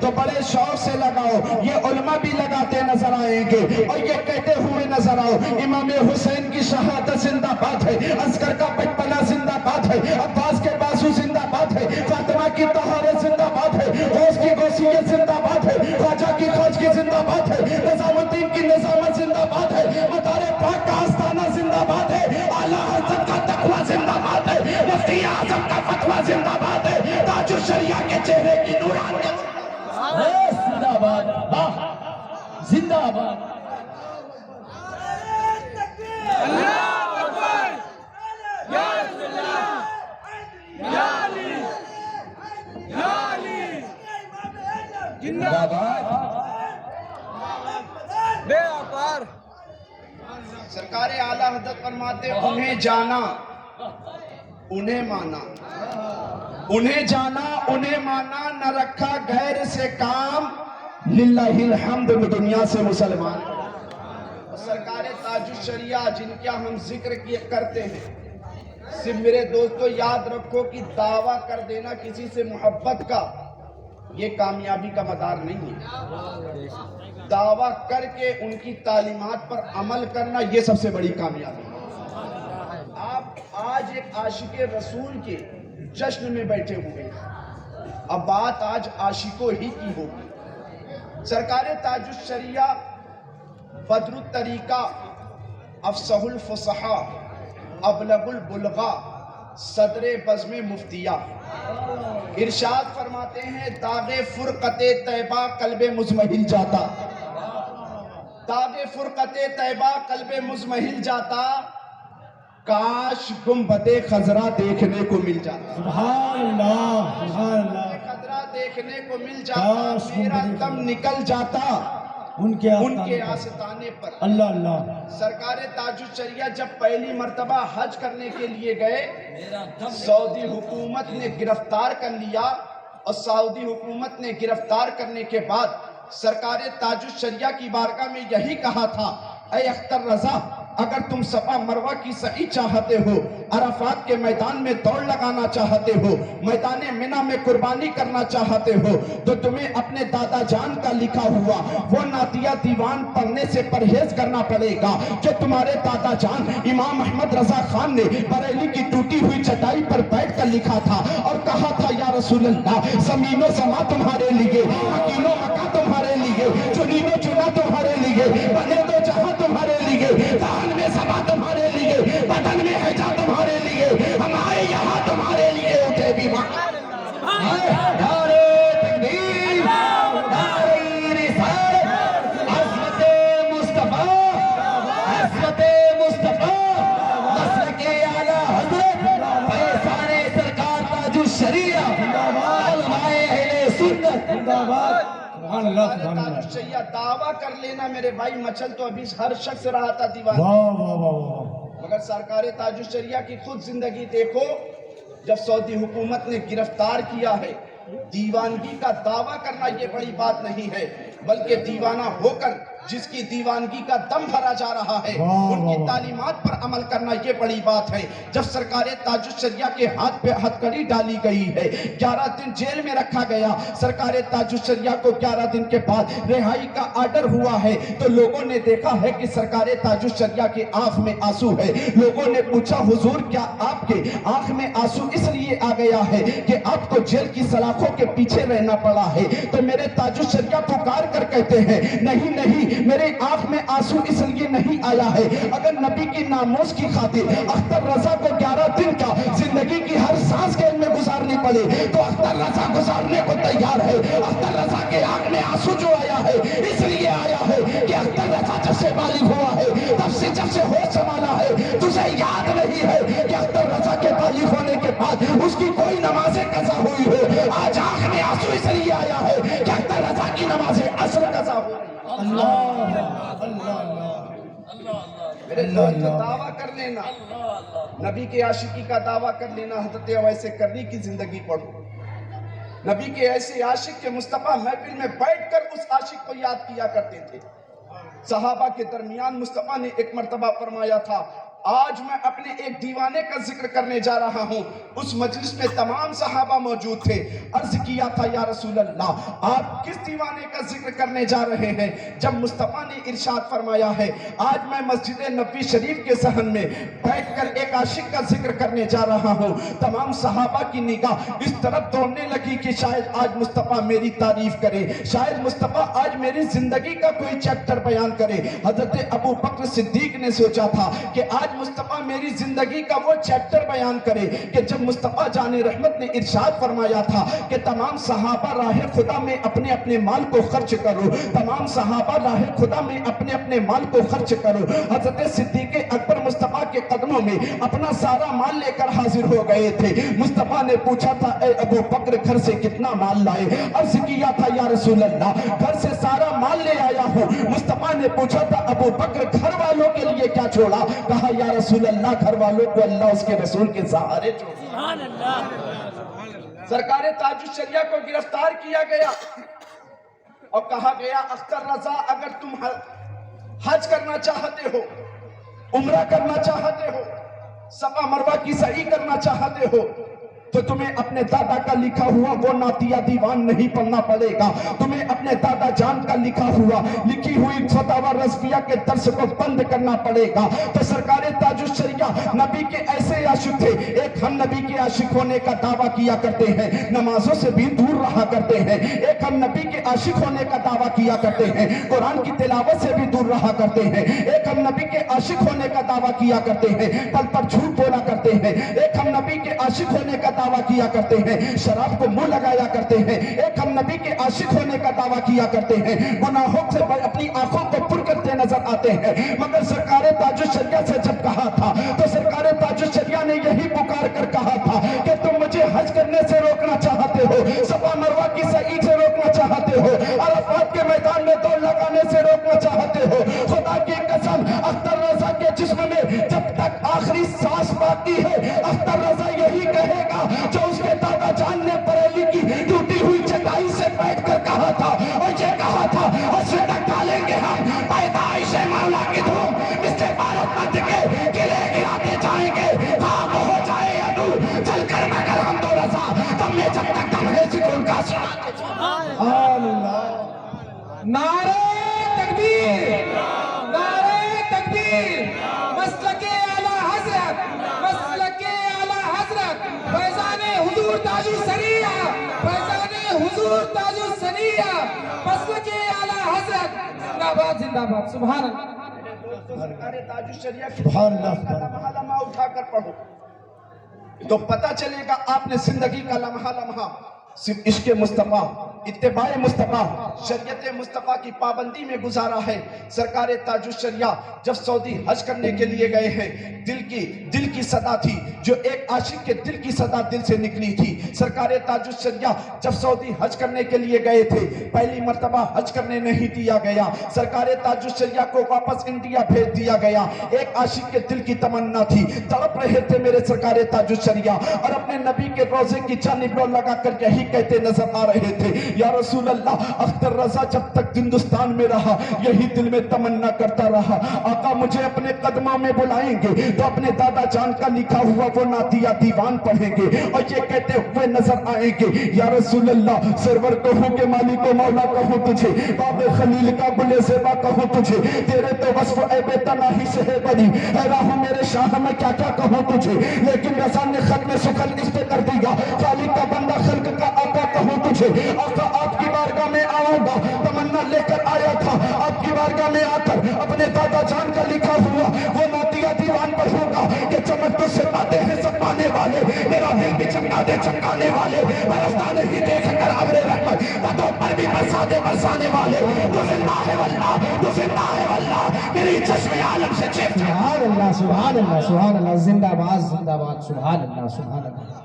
تو بڑے شوق سے لگاؤ. یہ علماء بھی لگاتے نظر آئیں گے اور یہ کہتے ہوئے نظر آؤ امام حسین کی شہادت زندہ باد ہے, عسکر کا بچپنا زندہ باد ہے, عباس کے بازو زندہ باد ہے, فاطمہ کی طہارت زندہ باد ہے, غوث کی غوثیت زندہ باد ہے, خواجہ کی خواجگی زندہ باد ہے, نظام الدین کی نظامت زندہ باد ہے, مدار پاک کا آستانہ زندہ باد ہے, اعلیٰ حضرت کا تقوی زندہ باد ہے, مفتی اعظم کا فتویٰ زندہ باد ہے, تاج الشریعہ کے چہرے کی نورانیت زندہ باد, زندہ باد. سرکار اعلیٰ حضرت فرماتے انہیں جانا انہیں مانا, انہیں جانا انہیں مانا, نہ رکھا غیر سے کام, للہ الحمد میں دنیا سے مسلمان. سرکار تاج الشریعہ جن کا ہم ذکر کرتے ہیں, صرف میرے دوستو یاد رکھو کہ دعویٰ کر دینا کسی سے محبت کا یہ کامیابی کا مدار نہیں ہے. دعویٰ کر کے ان کی تعلیمات پر عمل کرنا یہ سب سے بڑی کامیابی ہے. آپ آج ایک عاشق رسول کے جشن میں بیٹھے ہوئے ہیں, اب بات آج عاشقوں ہی کی ہوگی. سرکار تاج الشریعہ بدر الطریقہ, افصح الفصحاء, ابلغ البلغاء, صدر بزم مفتیہ, ارشاد فرماتے ہیں داغ فرقت طیبہ قلب مزمحل جاتا, داغ فرقت طیبہ قلب مزمحل جاتا, کاش گنبد خضرا دیکھنے کو مل جاتا. سبحان اللہ, سبحان اللہ. خضرا دیکھنے کو مل جاتا, میرا دم نکل جاتا ان کے آستانے پر. اللہ اللہ. سرکار تاج الشریعہ جب پہلی مرتبہ حج کرنے کے لیے گئے, سعودی حکومت نے گرفتار کر لیا, اور سعودی حکومت نے گرفتار کرنے کے بعد سرکار تاج الشریعہ کی بارگاہ میں یہی کہا تھا, اے اختر رضا اگر تم صفا مروہ کی سعی چاہتے ہو, عرفات کے میدان میں دوڑ لگانا چاہتے ہو, میدان منی میں قربانی کرنا چاہتے ہو, تو تمہیں اپنے دادا جان کا لکھا ہوا وہ نعتیہ دیوان پڑھنے سے پرہیز کرنا پڑے گا جو تمہارے دادا جان امام احمد رضا خان نے بریلی کی ٹوٹی ہوئی چٹائی پر بیٹھ کر لکھا تھا, اور کہا تھا یا رسول اللہ زمین و سما تمہارے لیے, مکین و مکہ تمہارے لیے, چنین و چنا تمہارے لیے, بنے دو جہاں تمہارے لیے, دان میں سبا تمہارے لیے, بدن میں حجا تمہارے لیے, ہم آئے یہاں تمہارے لیے, اٹھے بھی نعرے تکبیر, نعرے رسالت, عظمت مصطفیٰ, عظمت مصطفیٰ, مسلک اعلیٰ حضرت فیضان سرکار تاج الشریعہ, علماء اہل سنت. سبحان اللہ, سبحان اللہ. دعویٰ کر لینا میرے بھائی, مچل تو ابھی ہر شخص رہا تھا دیوان, واہ واہ واہ. مگر سرکار تاج الشریعہ کی خود زندگی دیکھو, جب سعودی حکومت نے گرفتار کیا ہے, دیوانگی کا دعویٰ کرنا یہ بڑی بات نہیں ہے, بلکہ دیوانہ ہو کر جس کی دیوانگی کا دم بھرا جا رہا ہے ان کی تعلیمات پر عمل کرنا یہ بڑی بات ہے. جب سرکار تاج الشریعہ کے ہاتھ پہ ہتھکڑی ڈالی گئی ہے, 11 دن جیل میں رکھا گیا, سرکار تاج الشریعہ کو 11 دن کے بعد رہائی کا آرڈر ہوا ہے, تو لوگوں نے دیکھا ہے کہ سرکار تاج الشریعہ کے آنکھ میں آنسو ہے. لوگوں نے پوچھا حضور کیا آپ کے آنکھ میں آنسو اس لیے آ گیا ہے کہ آپ کو جیل کی سلاخوں کے پیچھے رہنا پڑا ہے؟ تو میرے تاج الشریعہ پکار کر کہتے ہیں نہیں نہیں, میرے آنکھ میں آنسو اس لیے نہیں آیا ہے, اگر نبی کی ناموس کی خاطر اختر رضا کو 11 دن کا زندگی کی ہر سانس کے میں گزارنی پڑے تو اختر رضا گزارنے کو تیار ہے. اختر رضا کے آنکھ میں آنسو جو آیا ہے اس لیے آیا ہے کہ اختر رضا جب سے بالغ ہوا ہے, تب سے جب سے ہوش سنبھالا ہے, تجھے یاد نہیں ہے کہ اختر رضا کے بالغ ہونے کے بعد اس کی کوئی نماز قضا ہوئی ہو. آج آنکھ میں آنسو اس لیے آیا ہے کہ اختر رضا کی نماز عصر قضا ہوئی. اللہ اللہ میرے دوست دعویٰ کر لینا, نبی کے عاشقی کا دعویٰ کر لینا, حضرت اویس کرنی کی زندگی پڑھو. نبی کے ایسے عاشق کے مصطفیٰ محفل میں بیٹھ کر اس عاشق کو یاد کیا کرتے تھے. صحابہ کے درمیان مصطفیٰ نے ایک مرتبہ فرمایا تھا آج میں اپنے ایک دیوانے کا ذکر کرنے جا رہا ہوں. اس مجلس میں تمام صحابہ موجود تھے. عرض کیا تھا یا رسول اللہ آپ کس دیوانے کا ذکر کرنے جا رہے ہیں؟ جب مصطفیٰ نے ارشاد فرمایا ہے آج میں مسجد نبوی شریف کے صحن میں بیٹھ کر ایک عاشق کا ذکر کرنے جا رہا ہوں. تمام صحابہ کی نگاہ اس طرف دوڑنے لگی کہ شاید آج مصطفیٰ میری تعریف کرے, شاید مصطفیٰ آج میری زندگی کا کوئی چیپٹر بیان کرے. حضرت ابو بکر صدیق نے سوچا تھا کہ آج مصطفیٰ میری زندگی کا وہ چیپٹر بیان کرے کہ جب مصطفیٰ جان رحمت نے ارشاد فرمایا تھا کہ تمام صحابہ راہ خدا میں اپنے اپنے مال کو خرچ کرو, تمام صحابہ راہ خدا میں اپنے اپنے مال کو خرچ کرو. حضرت صدیق اکبر مصطفیٰ کے قدموں میں اپنا سارا مال لے کر حاضر ہو گئے تھے. مصطفیٰ نے پوچھا تھا اے ابو بکر گھر سے کتنا مال لائے؟ عرض کیا تھا یا رسول اللہ گھر سے سارا مال لے آیا ہوں. مصطفیٰ نے پوچھا تھا ابو بکر گھر والوں کے لیے کیا چھوڑا؟ کہا یا رسول اللہ گھر والوں کو اللہ اس کے رسول کے سہارے چھوڑا. سرکار تاج الشریعہ کو گرفتار کیا گیا اور کہا گیا اختر رضا اگر تم حج کرنا چاہتے ہو, عمرہ کرنا چاہتے ہو, صفا مروہ کی سعی کرنا چاہتے ہو تو تمہیں اپنے دادا کا لکھا ہوا وہ نعتیہ دیوان نہیں پڑھنا پڑے گا, تمہیں اپنے دادا جان کا لکھی ہوئی فتاوی رضویہ کے درس کو بند کرنا پڑے گا. تو سرکار تاج الشریعہ نبی کے ایسے عاشق تھے. ایک ہم نبی کے عاشق ہونے کا دعویٰ کیا کرتے ہیں, نمازوں سے بھی دور رہا کرتے ہیں. ایک ہم نبی کے عاشق ہونے کا دعویٰ کیا کرتے ہیں, قرآن کی تلاوت سے بھی دور رہا کرتے ہیں. ایک ہم نبی کے عاشق ہونے کا دعویٰ کیا کرتے ہیں, پل پر جھوٹ بولا کرتے ہیں. ایک ہم نبی کے عاشق ہونے کا دعویٰ کیا کرتے ہیں, شراب کو منہ لگایا کرتے ہیں. ایک ہم نبی کے عاشق ہونے کا دعویٰ کیا کرتے ہیں, گناہوں سے اپنی آنکھوں کو پر کرتے نظر آتے ہیں. مگر سرکار تاج الشریعہ سے جب کہا تھا تو سرکار تاج الشریعہ نے یہی پکار کر کہا تھا کہ تم مجھے حج کرنے سے روکنا چاہتے ہو, صفا مروہ کی سعی سے روکنا چاہتے ہو, عرفات کے میدان میں دوڑ لگانے سے روکنا چاہتے ہو. خدا کی قسم اختر رضا کے جسم میں جب تک آخری سانس باقی ہے اختر رضا یہی کہے گا جو اس کے دادا جان نے بریلی کی ٹوٹی ہوئی چٹائی سے بیٹھ کر کہا تھا اور یہ کہا تھا حشر تک ڈالیں گے ہم پیدائش مولا کی دھوم, اس سے بھارت مت کے قلعے گراتے جائیں گے, خاک ہو جائے عدو چل کر مگر ہم تو رضا تم میں جب تک دم ہے سکون کا نعرہ تکبیر, نعرہ تکبیر, مسلک اعلیٰ حضرت, مسلک اعلیٰ حضرت, فیضان حضور تاج الشریعہ, فیضان حضور تاج الشریعہ, مسلک اعلیٰ حضرت, زندہ باد زندہ باد. سبحان اللہ. سرکار تاج الشریعہ کی سبحان اللہ. لمحہ لمحہ اٹھا کر پڑھو تو پتہ چلے گا آپ نے زندگی کا لمحہ لمحہ صرف عشق مصطفیٰ, اتباع مصطفیٰ, شریعت مصطفیٰ کی پابندی میں گزارا ہے. سرکار تاج الشریعہ جب سعودی حج کرنے کے لیے گئے ہیں, دل کی صدا تھی جو ایک عاشق کے دل کی صدا دل سے نکلی تھی. سرکار تاج الشریعہ جب سعودی حج کرنے کے لیے گئے تھے, پہلی مرتبہ حج کرنے نہیں دیا گیا. سرکار تاج الشریعہ کو واپس انڈیا بھیج دیا گیا. ایک عاشق کے دل کی تمنا تھی, تڑپ رہے تھے میرے سرکار تاج الشریعہ اور اپنے نبی کے روزے کی جانب رو لگا کر یہی کہتے نظر آ رہے تھے یا رسول اللہ اختر رضا جب تک ہندوستان میں رہا یہی دل میں تمنا کرتا رہا, آقا مجھے اپنے قدموں میں بلائیں گے تو اپنے دادا جان کا لکھا ہوا وہ نعتیہ دیوان پڑھیں گے اور یہ کہتے ہوئے نظر آئیں گے یا رسول اللہ سرور کہوں کہ مالک و مولا کہوں تجھے, باب خلیل کا گل زیبا کہوں تجھے, تیرے تو وصف عیب تناہی سے ہے بڑی, اے راہ میرے شاہ میں کیا کیا کہوں تجھے, لیکن رسان نے ختم سکھل اس پہ کر دیا, خالق کا بندہ خلق کا آقا کہوں تجھے. آقا آپ کی بارگاہ میں آؤں گا, تمنا لے کر آیا تھا, آپ کی بارگاہ میں آ کر اپنے دادا جان کا لکھا ہوا وہ نعتیہ دیوان پڑھوں گا کہ چمک تو سے پاتے ہیں سب پانے والے, میرا دل بھی چمکا دے چمکانے والے, برستا نہیں دیکھ کر ابر رحمت بدوں پر بھی برسا دے برسانے والے. تو زندہ ہے واللہ, تو زندہ ہے واللہ, میری چشم عالم سے چیف. سبحان اللہ, سبحان اللہ, سبحان اللہ, زندہ باد زندہ باد. سبحان اللہ, سبحان اللہ,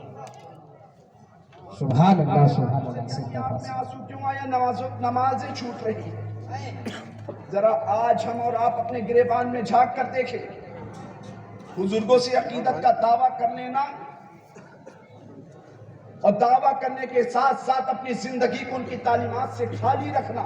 سبحان اللہ, سبحان اللہ. زندہ آپ باد. میں آنسو کیوں آیا؟ نمازیں چھوٹ رہی ہیں. ذرا آج ہم اور آپ اپنے گریبان میں جھانک کر دیکھیں, بزرگوں سے عقیدت کا دعویٰ کر لینا اور دعویٰ کرنے کے ساتھ ساتھ اپنی زندگی کو ان کی تعلیمات سے خالی رکھنا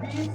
20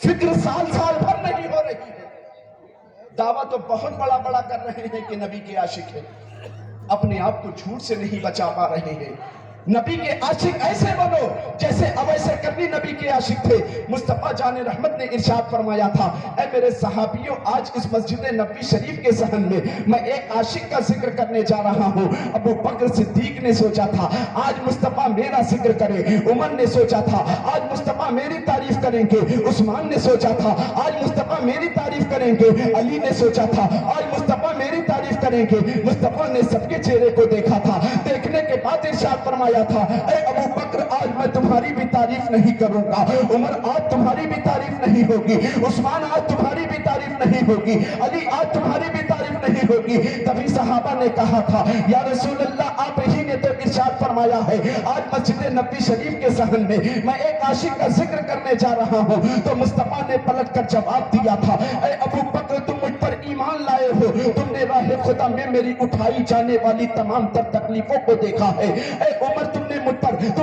فکر سال سال بھر نہیں ہو رہی ہے، دعویٰ تو بہت بڑا بڑا کر رہے ہیں کہ نبی کے عاشق ہیں، اپنے آپ کو جھوٹ سے نہیں بچا پا رہے ہیں۔ نبی کے عاشق ایسے بنو جیسے اویس کرنی نبی کے عاشق تھے۔ مصطفیٰ جان رحمت نے ارشاد فرمایا تھا، اے میرے صحابیوں، آج اس مسجد نبوی شریف کے صحن میں ایک عاشق کا ذکر کرنے جا رہا ہوں۔ ابو بکر صدیق نے سوچا تھا آج مصطفیٰ میرا ذکر کرے، عمر نے سوچا تھا آج مصطفیٰ میری تعریف کریں گے، عثمان نے سوچا تھا آج مصطفیٰ میری تعریف کریں گے، علی نے سوچا تھا آج مصطفیٰ میری تعریف کریں گے۔ مصطفیٰ نے سب کے چہرے کو دیکھا تھا، دیکھنے کے بعد ارشاد فرمایا تھا، اے ابو بکر آج میں تمہاری بھی تعریف نہیں کروں گا، عمر آج تمہاری بھی تعریف نہیں ہوگی، عثمان آج تمہاری بھی تعریف نہیں ہوگی، علی آج تمہاری بھی تعریف نہیں ہوگی۔ تبھی صحابہ نے کہا تھا، یا رسول اللہ آپ ہی نے تو ارشاد فرمایا ہے آج مسجد نبوی شریف کے صحن میں ایک عاشق کا ذکر کرنے جا رہا ہوں۔ تو مصطفیٰ نے پلٹ کر جواب دیا تھا، اے ابو بکر تم مجھ پر ایمان لائے ہو، تم نے راہ خدا میں میری اٹھائی جانے والی تمام تر تکلیفوں کو دیکھا ہے۔ اے عمر تم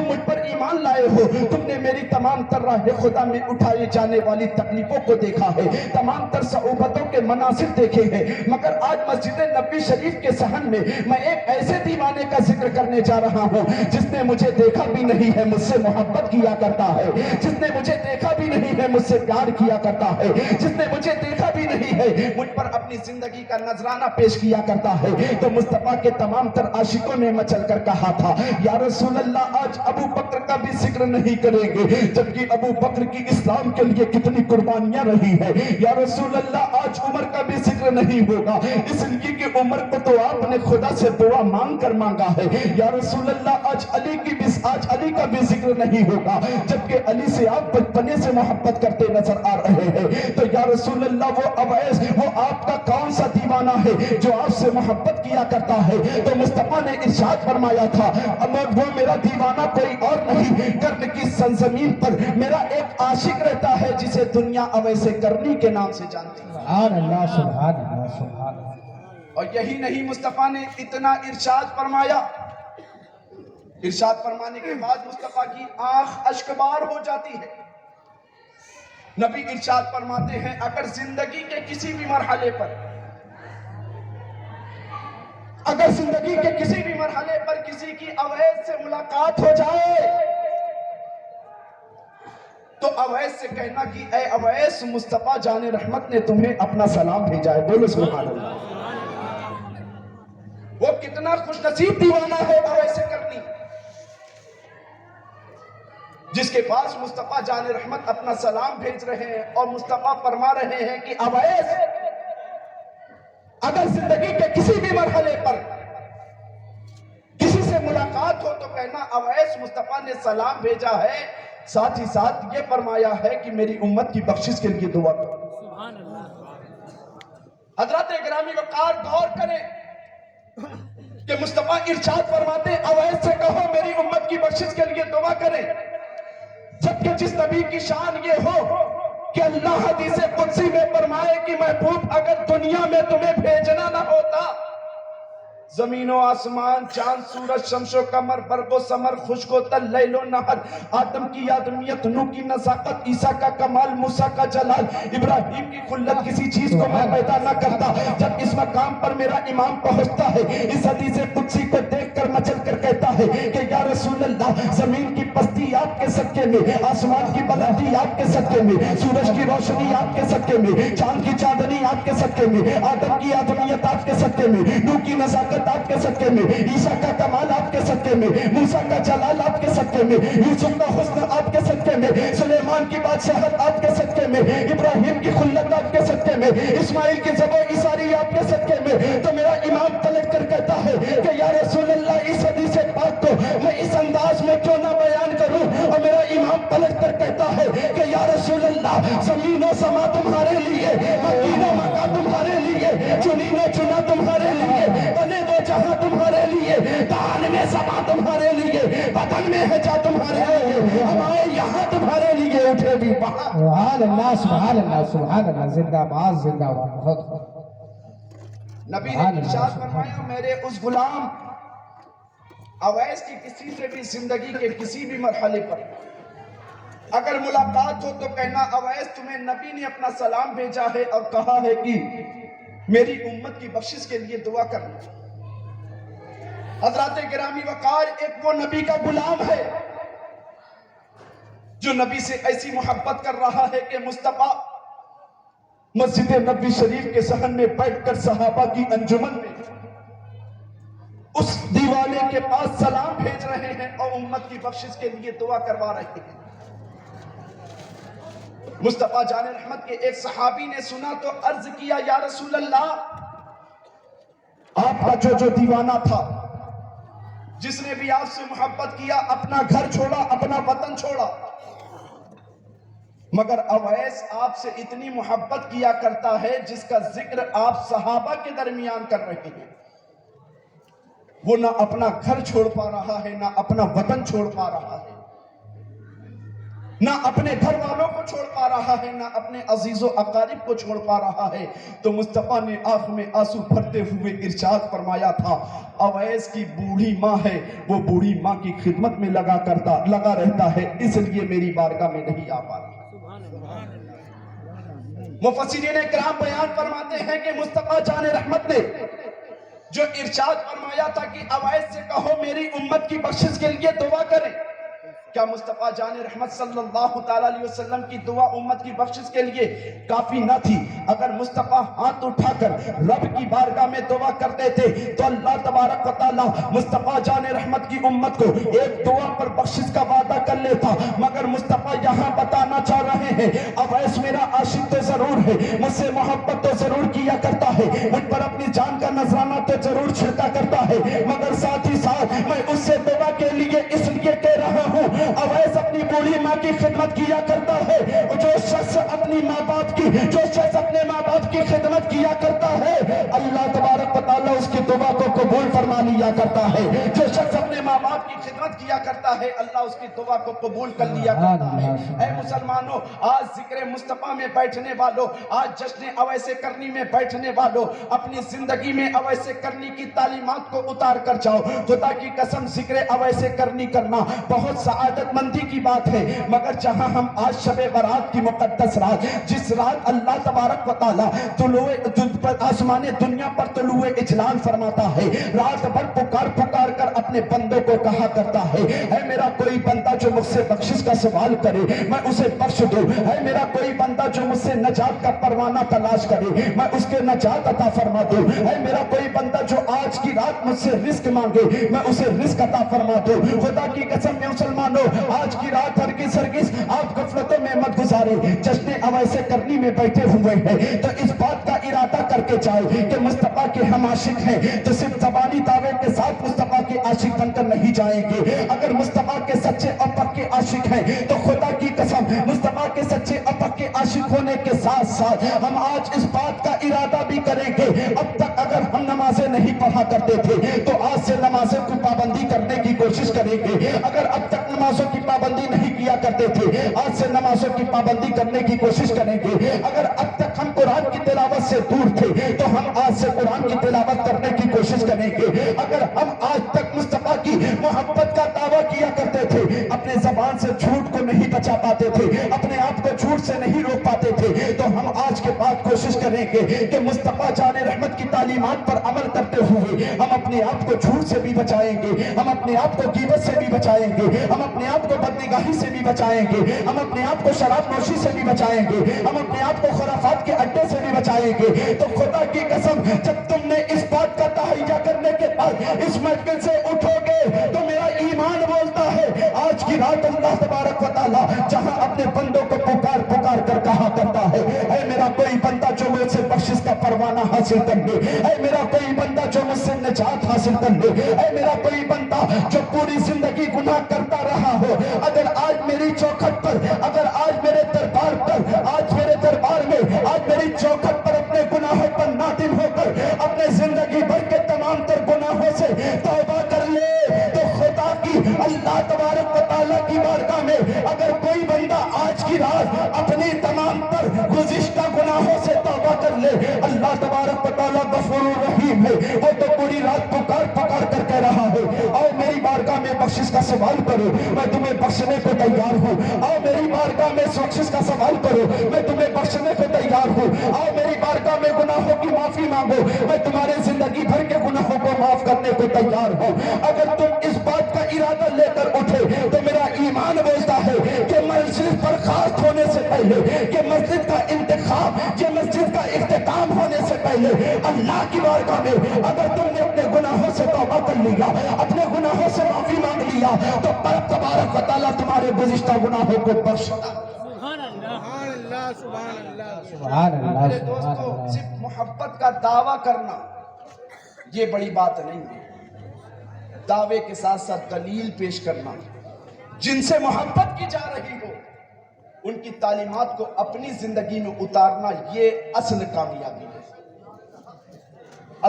مجھ پر ایمان لائے ہو، تم نے میری تمام تر راہ خدا میں اٹھائے جانے والی تکلیفوں کو دیکھا ہے، تمام تر صعوبتوں کے مناظر دیکھے ہیں، مگر آج مسجد نبوی شریف کے صحن میں ایک ایسے دیوانے کا ذکر کرنے جا رہا ہوں جس نے مجھے دیکھا بھی نہیں ہے، مجھ سے محبت کیا کرتا ہے، جس نے مجھے دیکھا بھی نہیں ہے، مجھ سے پیار کیا کرتا ہے، جس نے مجھے دیکھا بھی نہیں ہے، مجھ پر اپنی زندگی کا نذرانہ پیش کیا کرتا ہے۔ تو مصطفیٰ کے تمام تر عاشقوں نے مچل کر کہا تھا، یا رسول اللہ آج ابو بکر کا بھی ذکر نہیں کریں گے، جبکہ ابو بکر کی اسلام کے لیے کتنی قربانیاں رہی ہے۔ یا رسول اللہ آج عمر کا بھی ذکر نہیں ہوگا، اس لیے کہ عمر کو تو آپ نے خدا سے دعا مانگ کر مانگا ہے۔ یا رسول اللہ آج علی کا بھی ذکر نہیں ہوگا، جبکہ علی سے آپ بچپنے سے محبت کرتے نظر آ رہے ہیں۔ تو یا رسول اللہ وہ اویس، وہ آپ کا کون سا دیوانہ ہے جو آپ سے محبت کیا کرتا ہے؟ تو مصطفیٰ نے ارشاد فرمایا تھا، وہ میرا دیوانہ کوئی اور نہیں، کرن کی سرزمین پر میرا ایک عاشق رہتا ہے جسے دنیا اویس کرنی کے نام سے جانتی ہے۔ سبحان اللہ سبحان اللہ سبحان اللہ۔ اور یہی نہیں، مصطفیٰ نے اتنا ارشاد فرمایا، ارشاد فرمانے کے بعد مصطفیٰ کی آنکھ اشکبار ہو جاتی ہے۔ نبی ارشاد فرماتے ہیں، اگر زندگی کے کسی بھی مرحلے پر کسی کی اویس سے ملاقات ہو جائے تو اویس سے کہنا کہ اے اویس، مصطفیٰ جان رحمت نے تمہیں اپنا سلام بھیجا ہے۔ بولو سبحان اللہ۔ وہ کتنا خوش نصیب دیوانہ ہے اویس کرنی، جس کے پاس مصطفیٰ جان رحمت اپنا سلام بھیج رہے ہیں اور مصطفیٰ فرما رہے ہیں کہ اویس، اگر زندگی کے کسی بھی مرحلے پر کسی سے ملاقات ہو تو کہنا اویس، مصطفیٰ نے سلام بھیجا ہے، ساتھ ہی ساتھ یہ فرمایا ہے کہ میری امت کی بخشش کے لیے دعا کرو۔ حضرات گرامی وقار غور کریں کہ مصطفیٰ ارشاد فرماتے اویس سے کہو میری امت کی بخشش کے لیے دعا کریں، جبکہ جس نبی کی شان یہ ہو کہ اللہ حدیث قدسی میں فرمائے کہ محبوب اگر دنیا میں تمہیں بھیجنا نہ ہوتا، زمین و آسمان، چاند سورج، شمس و قمر، برگ و ثمر، خشک و تر، لیل و نہر، آدم کی آدمیت، نوح کی نزاکت، عیسیٰ کا کمال، موسیٰ کا جلال، ابراہیم کی خلت، کسی چیز کو میں پیدا نہ کرتا۔ جب اس مقام پر میرا امام پہنچتا ہے، اس حدیث قدسی کو دیکھ کر مچل کر کہتا ہے کہ یا رسول اللہ، زمین کی پستی آپ کے صدقے میں، آسمان کی بلندی آپ کے صدقے میں، سورج کی روشنی آپ کے صدقے میں، چاند کی چاندنی آپ کے صدقے میں، آدم کی آدمیت آپ کے صدقے میں، نوح کی نزاکت آپ کے صدقے میں، عیسیٰ کا کمال آپ کے صدقے میں، موسیٰ کا جلال آپ کے صدقے میں، یوسف کا حسن آپ کے صدقے میں، سلیمان کی بادشاہت آپ کے صدقے میں، ابراہیم کی خلت آپ کے صدقے میں، اسماعیل کی ذبح اساری آپ کے صدقے میں۔ تو میرا امام پلٹ کر کہتا ہے کہ یا رسول اللہ، اس حدیث پاک کو میں اس انداز میں کیوں نہ بیان کروں؟ اور میرا امام پلٹ کر کہتا ہے کہ یا رسول اللہ، زمین و سما تمہارے لیے، مکین و مکہ تمہارے لیے، چنی و چنا تمہارے لیے، بنے دو جہاں تمہارے لیے، دان میں سما تمہارے لیے، بدن میں ہے جا تمہارے لیے، ہمارے یہاں تمہارے لیے اٹھے بھی وہاں۔ سبحان اللہ سبحان اللہ سبحان اللہ، زندہ باد زندہ باد۔ نبی نے ارشاد فرمایا، میرے اس غلام اویس کی کسی سے بھی زندگی کے کسی بھی مرحلے پر اگر ملاقات ہو تو کہنا اویس تمہیں نبی نے اپنا سلام بھیجا ہے اور کہا ہے کہ میری امت کی بخشش کے لیے دعا کرنا۔ حضرات گرامی وقار، ایک وہ نبی کا غلام ہے جو نبی سے ایسی محبت کر رہا ہے کہ مصطفیٰ مسجد نبوی شریف کے صحن میں بیٹھ کر صحابہ کی انجمن میں اس دیوانے کے پاس سلام بھیج رہے ہیں اور امت کی بخشش کے لیے دعا کروا رہے ہیں۔ مصطفیٰ جان رحمت کے ایک صحابی نے سنا تو عرض کیا، یا رسول اللہ، آپ کا جو دیوانہ تھا، جس نے بھی آپ سے محبت کیا، اپنا گھر چھوڑا، اپنا وطن چھوڑا، مگر اویس آپ سے اتنی محبت کیا کرتا ہے جس کا ذکر آپ صحابہ کے درمیان کر رہے ہیں۔ وہ نہ اپنا گھر چھوڑ پا رہا ہے، نہ اپنا وطن چھوڑ پا رہا ہے، نہ اپنے گھر والوں کو چھوڑ پا رہا ہے، نہ اپنے عزیز و اقارب کو چھوڑ پا رہا ہے۔ تو مصطفیٰ نے آنکھ میں آنسو بھرتے ہوئے ارشاد فرمایا تھا، اویس کی بوڑھی ماں ہے، وہ بوڑھی ماں کی خدمت میں لگا رہتا ہے، اس لیے میری بارگاہ میں نہیں آ پا رہا۔ مفسرین کرام بیان فرماتے ہیں کہ مصطفیٰ جان رحمت نے جو ارشاد فرمایا تھا کہ اویس سے کہو میری امت کی بخشش کے لیے دعا کریں، کیا مصطفیٰ جان رحمت صلی اللہ تعالیٰ علیہ وسلم کی دعا امت کی بخشش کے لیے کافی نہ تھی؟ اگر مصطفیٰ ہاتھ اٹھا کر رب کی بارگاہ میں دعا کرتے تھے تو اللہ تبارک و تعالیٰ مصطفیٰ جان رحمت کی امت کو ایک دعا پر بخشش کا وعدہ کر لیتا، مگر مصطفیٰ یہاں بتانا چاہ رہے ہیں اویس میرا عاشق تو ضرور ہے، مجھ سے محبت تو ضرور کیا کرتا ہے، مجھ پر اپنی جان کا نذرانہ تو ضرور چھڑکا کرتا ہے، مگر ساتھ ہی ساتھ میں اس سے دعا کے لیے اس لیے کہہ رہا ہوں، اویس اپنی بوڑھی ماں کی خدمت کیا کرتا ہے۔ جو شخص اپنی ماں باپ اپنے ماں باپ کی خدمت کیا کرتا ہے، اللہ تبارک و تعالیٰ اس کی دعا کو قبول فرما لیا کرتا ہے۔ جو شخص اپنے ماں باپ کی خدمت کیا کرتا ہے، اللہ اس کی دعا کو قبول کر لیا کرتا ہے۔ اے مسلمانوں، آج ذکر مصطفیٰ میں بیٹھنے والوں، آج جشن اویس کرنی میں بیٹھنے والوں، اپنی زندگی میں اویس کرنی کی تعلیمات کو اتار کر جاؤ۔ خدا کی قسم ذکر اویس کرنی کرنا بہت سعادت مندی کی بات ہے، مگر جہاں ہم آج شب برات کی مقدس رات، جس رات اللہ تبارک و تعالیٰ آسمان دنیا پر طلوع اجلال فرماتا ہے، رات بھر پکار کر اپنے بندوں کو کہا کرتا ہے، اے میرا کوئی بندہ جو مجھ سے بخشش کا سوال کرے میں اسے بخش دوں، اے میرا کوئی بندہ جو مجھ سے نجات کا پروانہ تلاش کرے میں اس کے نجات عطا فرما دوں، اے میرا کوئی بندہ جو آج کی رات مجھ سے رزق مانگے میں اسے رزق عطا فرما دوں۔ خدا کی قسم میں مسلمانوں، آج کی رات ہرگز آپ غفلتوں میں مت گزارے، جشن اویس کرنی میں بیٹھے ہوئے ہیں تو اس بات کا ارادہ کر کے جائے کہ مصطفیٰ کے ہم عاشق ہیں تو صرف زبانی دعوے کے ساتھ مصطفیٰ کے عاشق بن کر نہیں جائیں گے۔ اگر مصطفیٰ کے سچے اور پکے عاشق ہیں تو خدا کی قسم مصطفیٰ کے سچے اور پکے عاشق ہونے کے ساتھ ساتھ ہم آج اس بات کا ارادہ بھی کریں گے، اب تک اگر ہم نمازیں نہیں پڑھا کرتے تھے تو آج سے نمازیں کو پابندی کرنے کی کوشش کریں گے، اگر اب تک نمازوں کی پابندی نہیں کیا کرتے تھے آج سے نمازوں کی پابندی کرنے کی کوشش کریں گے، اگر اب تک ہم قرآن کی تلاوت سے دور تھے تو ہم آج سے قرآن کی تلاوت کرنے کی کوشش کریں گے، اگر ہم آج تک مصطفیٰ کی محبت کا دعویٰ کیا کرتے تھے، اپنے زبان سے جھوٹ کو نہیں بچا پاتے تھے، اپنے آپ کو جھوٹ سے نہیں روک پاتے تھے، تو ہم آج کے بعد کوشش کریں گے کہ مصطفیٰ جان رحمت کی تعلیمات پر عمل کرتے ہوئے ہم اپنے آپ کو جھوٹ سے بھی بچائیں گے، ہم اپنے آپ کو غیبت سے بھی بچائیں گے، ہم اپنے آپ کو بدنگاہی سے بھی بچائیں گے، ہم اپنے آپ کو شراب نوشی سے بھی بچائیں گے، ہم اپنے آپ کو خرافات کے اڈے سے بھی بچائیں گے۔ تو خدا کی قسم جب تم نے اس بات کا تہیہ کرنے کے بعد اس محفل سے اٹھو گے تو میرا ایمان بولتا ہے آج کی رات اللہ تبارک و تعالیٰ جہاں اپنے بندوں کو پکار کر کہا کرتا ہے، اے میرا کوئی بندہ جو مجھ سے بخشش کا پروانہ حاصل کر لے، اے میرا کوئی بندہ جو مجھ سے نجات حاصل کر لے، اے میرا کوئی بندہ جو پوری زندگی گناہ کرتا رہا ہو، اگر آج میری چوکھٹ پر، اگر آج میرے دربار پر، آج میرے دربار میں، آج میری چوکھٹ پر اپنے گناہوں پر نادم ہو کر اپنے زندگی بھر کے تمام تر گناہوں سے توبہ کر لے تو خدا کی اللہ تبارک و تعالیٰ کی بارگاہ میں اگر کوئی بندہ آج کی رات اپنی تمام تر گزشتہ گناہوں سے توبہ کر کر لے اللہ تبارک و تعالیٰ غفور رحیم ہے، وہ تو پوری رات پکار پکار کر کہہ رہا ہے آؤ میری بارگاہ میں بخشش کا سوال کرو میں تمہیں بخشنے کو تیار ہوں، آؤ میری بارگاہ میں بخشش کا سوال کرو میں تمہیں بخشنے کو تیار ہوں، آؤ میری بارگاہ میں گناہوں کی معافی مانگو میں تمہارے زندگی بھر کے گناہوں کو معاف کرنے کو تیار ہوں۔ اگر تم اس بات کا ارادہ لے کر اٹھے تو میرا ایمان بولتا ہے کہ مسجد برخاست ہونے سے پہلے، کہ مسجد کا انتخاب، یہ مسجد کا اختتام ہونے سے پہلے اللہ کی بارگاہ میں اگر تم نے اپنے گناہوں سے توبہ کر لیا، اپنے گناہوں سے معافی مانگ لیا تو رب تبارک و تعالیٰ تمہارے گزشتہ گناہوں کو بخشتا۔ سبحان میرے اللہ دوستو، صرف محبت کا دعویٰ کرنا یہ بڑی بات نہیں ہے، دعوے کے ساتھ ساتھ دلیل پیش کرنا، جن سے محبت کی جا رہی ہو ان کی تعلیمات کو اپنی زندگی میں اتارنا، یہ اصل کامیابی ہے۔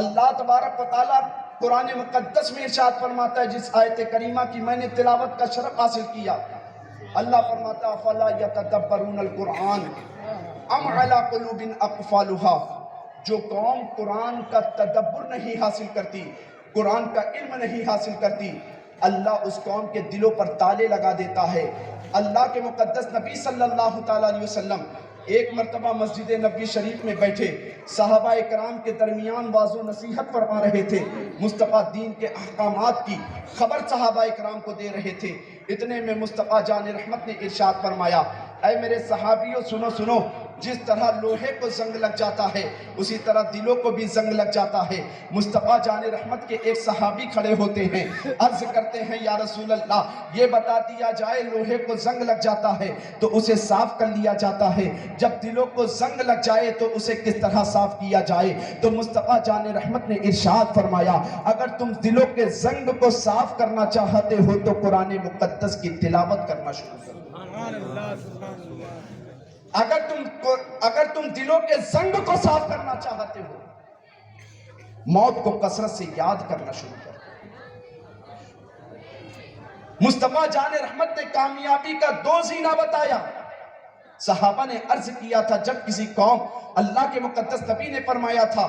اللہ تبارک و تعالیٰ قرآن مقدس میں ارشاد فرماتا ہے، جس آیت کریمہ کی میں نے تلاوت کا شرف حاصل کیا، اللہ فرماتا ہے فَلَا يَتَدَبَّرُونَ الْقُرْآنَ أَمْ عَلَىٰ قُلُوبٍ أَقْفَالُهَا، جو قوم قرآن کا تدبر نہیں حاصل کرتی، قرآن کا علم نہیں حاصل کرتی، اللہ اس قوم کے دلوں پر تالے لگا دیتا ہے۔ اللہ کے مقدس نبی صلی اللہ تعالیٰ علیہ وسلم ایک مرتبہ مسجد نبوی شریف میں بیٹھے، صحابہ اکرام کے درمیان واعظ و نصیحت فرما رہے تھے، مصطفیٰ دین کے احکامات کی خبر صحابہ اکرام کو دے رہے تھے۔ اتنے میں مصطفیٰ جان رحمت نے ارشاد فرمایا، اے میرے صحابیوں سنو سنو، جس طرح لوہے کو زنگ لگ جاتا ہے اسی طرح دلوں کو بھی زنگ لگ جاتا ہے۔ مصطفیٰ جان رحمت کے ایک صحابی کھڑے ہوتے ہیں، عرض کرتے ہیں یا رسول اللہ یہ بتا دیا جائے لوہے کو زنگ لگ جاتا ہے تو اسے صاف کر لیا جاتا ہے، جب دلوں کو زنگ لگ جائے تو اسے کس طرح صاف کیا جائے؟ تو مصطفیٰ جان رحمت نے ارشاد فرمایا اگر تم دلوں کے زنگ کو صاف کرنا چاہتے ہو تو قرآن مقدس کی تلاوت کرنا شروع کرو۔ اگر تم دلوں کے زنگ کو صاف کرنا چاہتے ہو، موت کو کثرت سے یاد کرنا شروع کرو۔ مصطفیٰ جان رحمت نے کامیابی کا دو زینہ بتایا۔ صحابہ نے عرض کیا تھا جب کسی قوم، اللہ کے مقدس نبی نے فرمایا تھا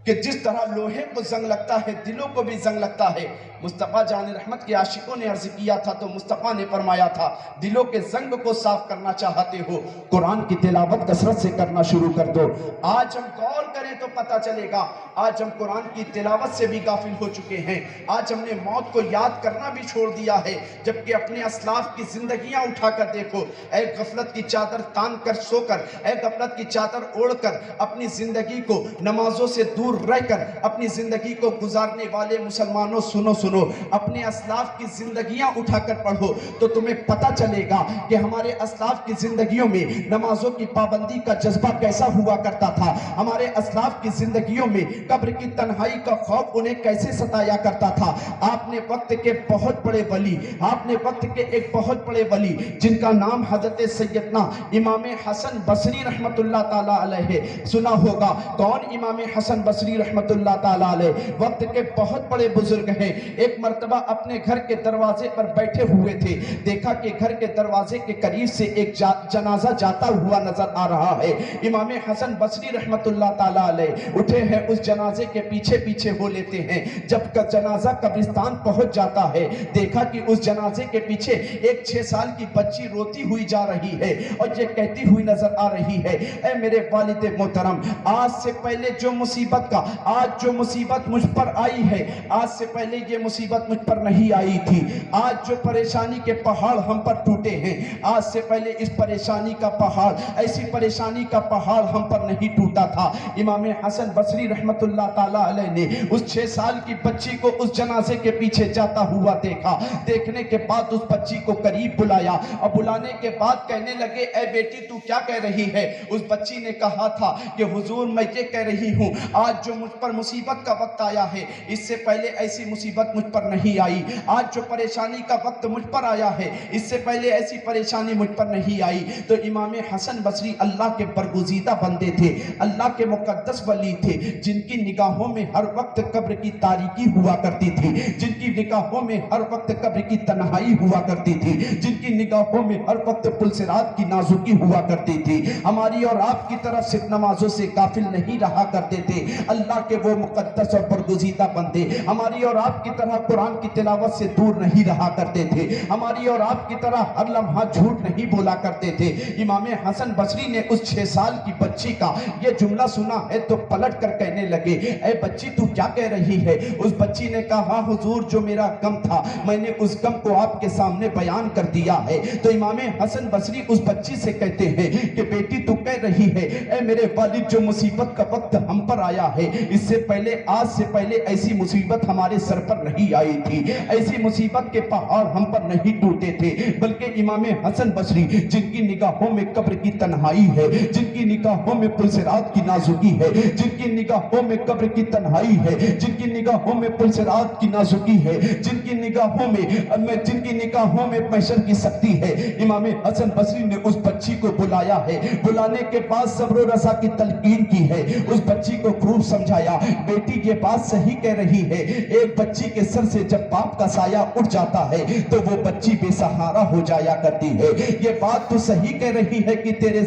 کہ جس طرح لوہے کو زنگ لگتا ہے دلوں کو بھی زنگ لگتا ہے۔ مصطفیٰ جان رحمت کے عاشقوں نے عرض کیا تھا تو مصطفیٰ نے فرمایا تھا دلوں کے زنگ کو صاف کرنا چاہتے ہو قرآن کی تلاوت کثرت سے کرنا شروع کر دو۔ آج ہم غور کریں تو پتہ چلے گا آج ہم قرآن کی تلاوت سے بھی غافل ہو چکے ہیں، آج ہم نے موت کو یاد کرنا بھی چھوڑ دیا ہے، جبکہ اپنے اسلاف کی زندگیاں اٹھا کر دیکھو، اے غفلت کی چادر تان کر سو کر، اے غفلت کی چادر اوڑھ کر اپنی زندگی کو نمازوں سے دور رہ کر اپنی زندگی کو گزارنے والے مسلمانوں سنو سنو، اپنے اسلاف کی زندگیاں اٹھا کر پڑھو تو تمہیں پتہ چلے گا کہ ہمارے اسلاف کی زندگیوں میں نمازوں کی پابندی کا جذبہ کیسا ہوا کرتا تھا، ہمارے اسلاف کی زندگیوں میں قبر کی تنہائی کا خوف انہیں کیسے ستایا کرتا تھا۔ آپ نے وقت کے بہت بڑے ولی، آپ نے وقت کے ایک بہت بڑے ولی جن کا نام حضرت سیدنا امام حسن بصری رحمت اللہ تعالیٰ علیہ سنا ہوگا۔ کون امام حسن بصری رحمت اللہ تعالیٰ علیہ؟ وقت کے بہت بڑے بزرگ ہیں۔ ایک مرتبہ اپنے گھر کے دروازے پر بیٹھے ہوئے تھے، دیکھا کہ گھر کے دروازے کے قریب سے ایک جنازہ جاتا ہوا نظر آ رہا ہے۔ امام حسن بصری رحمت اللہ تعالیٰ علیہ اٹھے ہیں، اس جنازے کے پیچھے پیچھے ہو لیتے ہیں۔ جب جنازہ قبرستان پہنچ جاتا ہے دیکھا کہ اس جنازے کے پیچھے ایک 6 سال کی بچی روتی ہوئی جا رہی ہے اور یہ کہتی ہوئی نظر آ رہی ہے، اے میرے والد محترم، آج سے پہلے جو مصیبت مجھ پر آئی ہے، آج سے پہلے یہ مصیبت مجھ پر نہیں آئی تھی۔ آج جو پریشانی کے پہاڑ ہم پر ٹوٹے ہیں، آج سے پہلے اس پریشانی کا پہاڑ، ایسی پریشانی کا پہاڑ ہم پر نہیں ٹوٹا تھا۔ امام حسن بصری رحمت اللہ تعالیٰ علیہ نے اس 6 سال کی بچی کو اس جنازے کے پیچھے جاتا ہوا دیکھا، دیکھنے کے بعد اس بچی کو قریب بلایا اور بلانے کے بعد کہنے لگے، اے بیٹی تو کیا کہہ رہی ہے؟ اس بچی نے کہا تھا کہ حضور میں یہ کہہ رہی ہوں، آج آج جو مجھ پر مصیبت کا وقت آیا ہے اس سے پہلے ایسی مصیبت مجھ پر نہیں آئی. آج جو پریشانی کا وقت مجھ پر آیا ہے اس سے پہلے ایسی پریشانی مجھ پر نہیں آئی. تو امام حسن بصری اللہ کے برگزیدہ بندے تھے, اللہ کے مقدس ولی تھے, جن کی نگاہوں میں ہر وقت قبر کی تاریکی ہوا کرتی تھی, جن کی نگاہوں میں ہر وقت قبر کی تنہائی ہوا کرتی تھی, جن کی نگاہوں میں ہر وقت پل صراط کی نازکی ہوا کرتی تھی. ہماری اور آپ کی طرف صرف نمازوں سے غافل نہیں رہا کرتے تھے اللہ کے وہ مقدس اور برگزیدہ بندے. ہماری اور آپ کی طرح قرآن کی تلاوت سے دور نہیں رہا کرتے تھے, ہماری اور آپ کی طرح ہر لمحہ جھوٹ نہیں بولا کرتے تھے. امام حسن بصری نے اس 6 سال کی بچی کا یہ جملہ سنا ہے تو پلٹ کر کہنے لگے, اے بچی تو کیا کہہ رہی ہے؟ اس بچی نے کہا, حضور جو میرا غم تھا میں نے اس غم کو آپ کے سامنے بیان کر دیا ہے. تو امام حسن بصری اس بچی سے کہتے ہیں کہ بیٹی تو کہہ رہی ہے, اے میرے والد جو مصیبت کا وقت ہم پر آیا ہے اس سے پہلے, آج سے پہلے ایسی مصیبت ہمارے سر پر نہیں آئی تھی, ایسی مصیبت کے پہاڑ ہم پر نہیں ٹوٹے تھے. بلکہ امام حسن بصری جن کی نگاہوں میں قبر کی تنہائی ہے, جن کی نگاہوں میں پل صراط کی نازکی ہے, جن کی نگاہوں میں قبر کی تنہائی ہے, جن کی نگاہوں میں پل صراط کی نازکی ہے, جن کی نگاہوں میں محشر کی سختی ہے, امام حسن بصری نے اس بچی کو بلایا ہے. بلانے کے بعد صبر و رضا کی تلقین کی ہے, اس بچی کو خوب سمجھایا, بیٹی یہ بات صحیح کہہ رہی ہے, ایک بچی کے سر سے جب باپ کا سایہ اٹھ جاتا ہے تو وہ بچی بے سہارا ہو جایا کرتی ہے. یہ بات تو صحیح کہہ رہی ہے کہ تیرے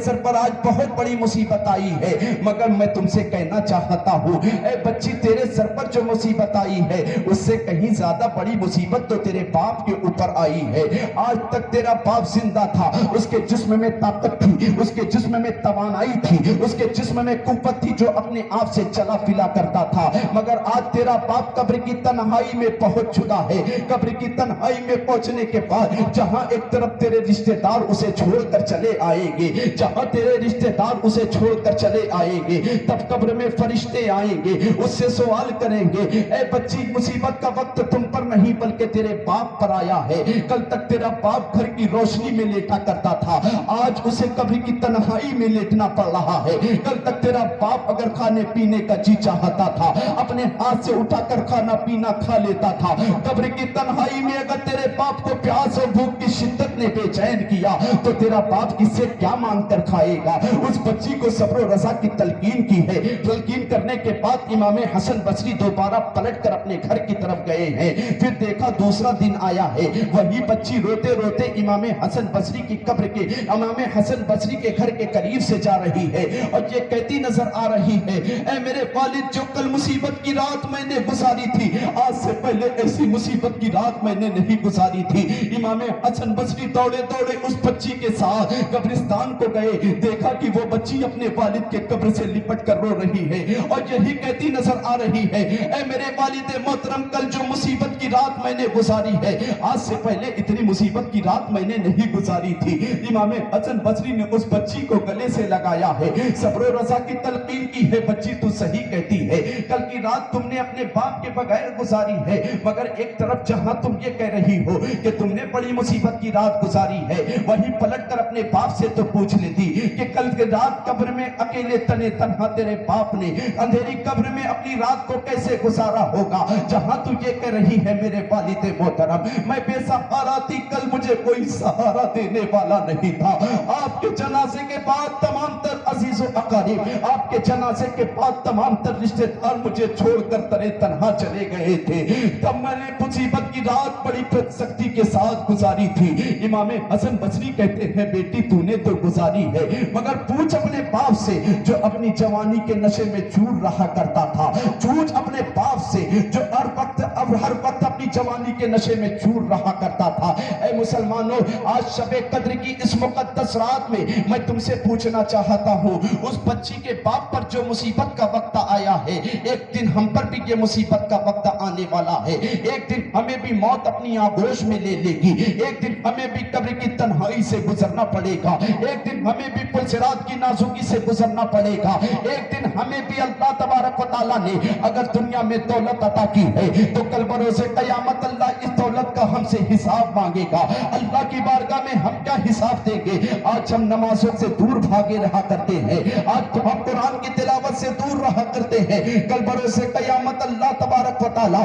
سر پر آج بہت بڑی مصیبت آئی ہے, مگر میں تم سے کہنا چاہتا ہوں, اے بچی تیرے سر پر جو مصیبت آئی ہے اس سے کہیں زیادہ بڑی مصیبت تو تیرے باپ کے اوپر آئی ہے. آج تک تیرا باپ زندہ تھا, اس کے جسم میں طاقت تھی, اس کے جسم میں توانائی تھی, اس کے جسم میں قوت تھی جو اپنے آپ سے چلا پھلا کرتا تھا, مگر آج تیرا باپ قبر کی تنہائی میں پہنچ چکا ہے. قبر کی تنہائی میں پہنچنے کے بعد جہاں ایک طرف تیرے رشتہ دار اسے چھوڑ کر چلے آئیں گے, جہاں تیرے رشتہ دار اسے چھوڑ کر چلے آئیں گے, تب قبر میں فرشتے آئیں گے, اس سے سوال کریں گے, اے بچی مصیبت کا وقت تم پر نہیں بلکہ تیرے باپ پر آیا ہے. کل تک تیرا باپ گھر کی روشنی میں لیٹا کرتا تھا, آج اسے قبر کی تنہائی میں لیٹنا پڑ رہا ہے. کل تک تیرا باپ اگر کھانے پینے کا جی چاہتا تھا اپنے ہاتھ سے اٹھا کر کھانا پینا کھا لیتا تھا, قبر کی تنہائی میں اگر تیرے باپ کو پیاس اور بھوک کی شدت نے بے چین کیا تو تیرا باپ کس سے کیا مانگ کر کھائے گا. اس بچی کو صبر و رضا کی تلقین کی ہے. تلقین کرنے کے بعد امام حسن بصری دوبارہ پلٹ کر اپنے گھر کی طرف گئے ہیں. پھر دیکھا دوسرا دن آیا ہے, وہی بچی روتے روتے امام حسن بصری کی قبر کے, امام حسن بصری کے گھر کے قریب سے جا رہی ہے اور یہ کہتی نظر آ رہی ہے, اے میرے والد جو کل مصیبت کی رات میں نے گزاری تھی آج سے پہلے ایسی مصیبت کی رات میں نے نہیں گزاری تھی. امام حسن بصری دوڑے دوڑے اس بچی کے ساتھ قبرستان کو گئے, دیکھا کہ وہ بچی اپنے والد کے قبر سے لپٹ کر رو رہی ہے اور یہی کہتی نظر آ رہی ہے, اے میرے والد محترم کل جو مصیبت کی رات میں نے گزاری ہے آج سے پہلے اتنی مصیبت کی رات میں نے نہیں گزاری تھی. امام حسن بصری نے اس بچی کو گلے سے لگایا ہے, صبر و رضا کی تلقین کی ہے, بچی تو صحیح کہتی ہے, کل کی رات تم نے اپنے باپ کے بغیر گزاری ہے, مگر ایک طرف جہاں تم یہ کہہ رہی ہو کہ تم نے بڑی مصیبت کی رات گزاری ہے, وہیں پلٹ کر اپنے باپ سے تو پوچھ لیتی کہ کل کی رات قبر میں اکیلے تنہا تیرے باپ نے اندھیری قبر میں اپنی رات کو کیسے گزارا ہوگا. جہاں تو یہ کہہ رہی ہے میرے والد محترم میں بے سہارا تھی, کل مجھے کوئی سہارا دینے والا نہیں تھا. آپ کے جنازے کے بعد تمام تر عزیز و اقارب, آپ کے جنازے کے بعد تمام تر رشتے دار مجھے چھوڑ کر تنہا چلے گئے تھے, تب میں نے مصیبت کی رات بڑی سختی کے ساتھ گزاری تھی. امام حسن بصری کہتے ہیں, بیٹی تو نے تو گزاری ہے, مگر پوچھ اپنے باپ سے جو اپنی جوانی کے نشے میں چور رہا کرتا تھا, پوچھ اپنے باپ سے جو ہر وقت اپنی جوانی کے نشے میں چور رہا کرتا تھا. اے مسلمانوں, آج شب قدر کی اس مقدس رات میں تم سے پوچھنا چاہتا ہوں, اس بچی کے باپ پر جو مصیبت کا وقت آیا ہے ایک دن ہم پر بھی یہ مصیبت کا وقت آنے والا ہے. ایک دن ہمیں بھی موت اپنی آغوش میں لے لے گی, ایک دن ہمیں بھی قبر کی تنہائی سے گزرنا پڑے گا, ایک دن ہمیں بھی پل صراط کی نازکی سے گزرنا پڑے گا, ایک دن ہمیں بھی اللہ تبارک و تعالیٰ نے اگر دنیا میں دولت عطا کی ہے تو کل بروز قیامت اللہ اس دولت کا ہم سے حساب مانگے گا. اللہ کی بارگاہ میں ہم کیا حساب دیں گے؟ آج ہم نمازوں سے دور بھاگے رہا کرتے ہیں, آج ہم قرآن کی تلاوت سے دور رہا کرتے ہیں، کل بروز قیامت اللہ تبارک و تعالیٰ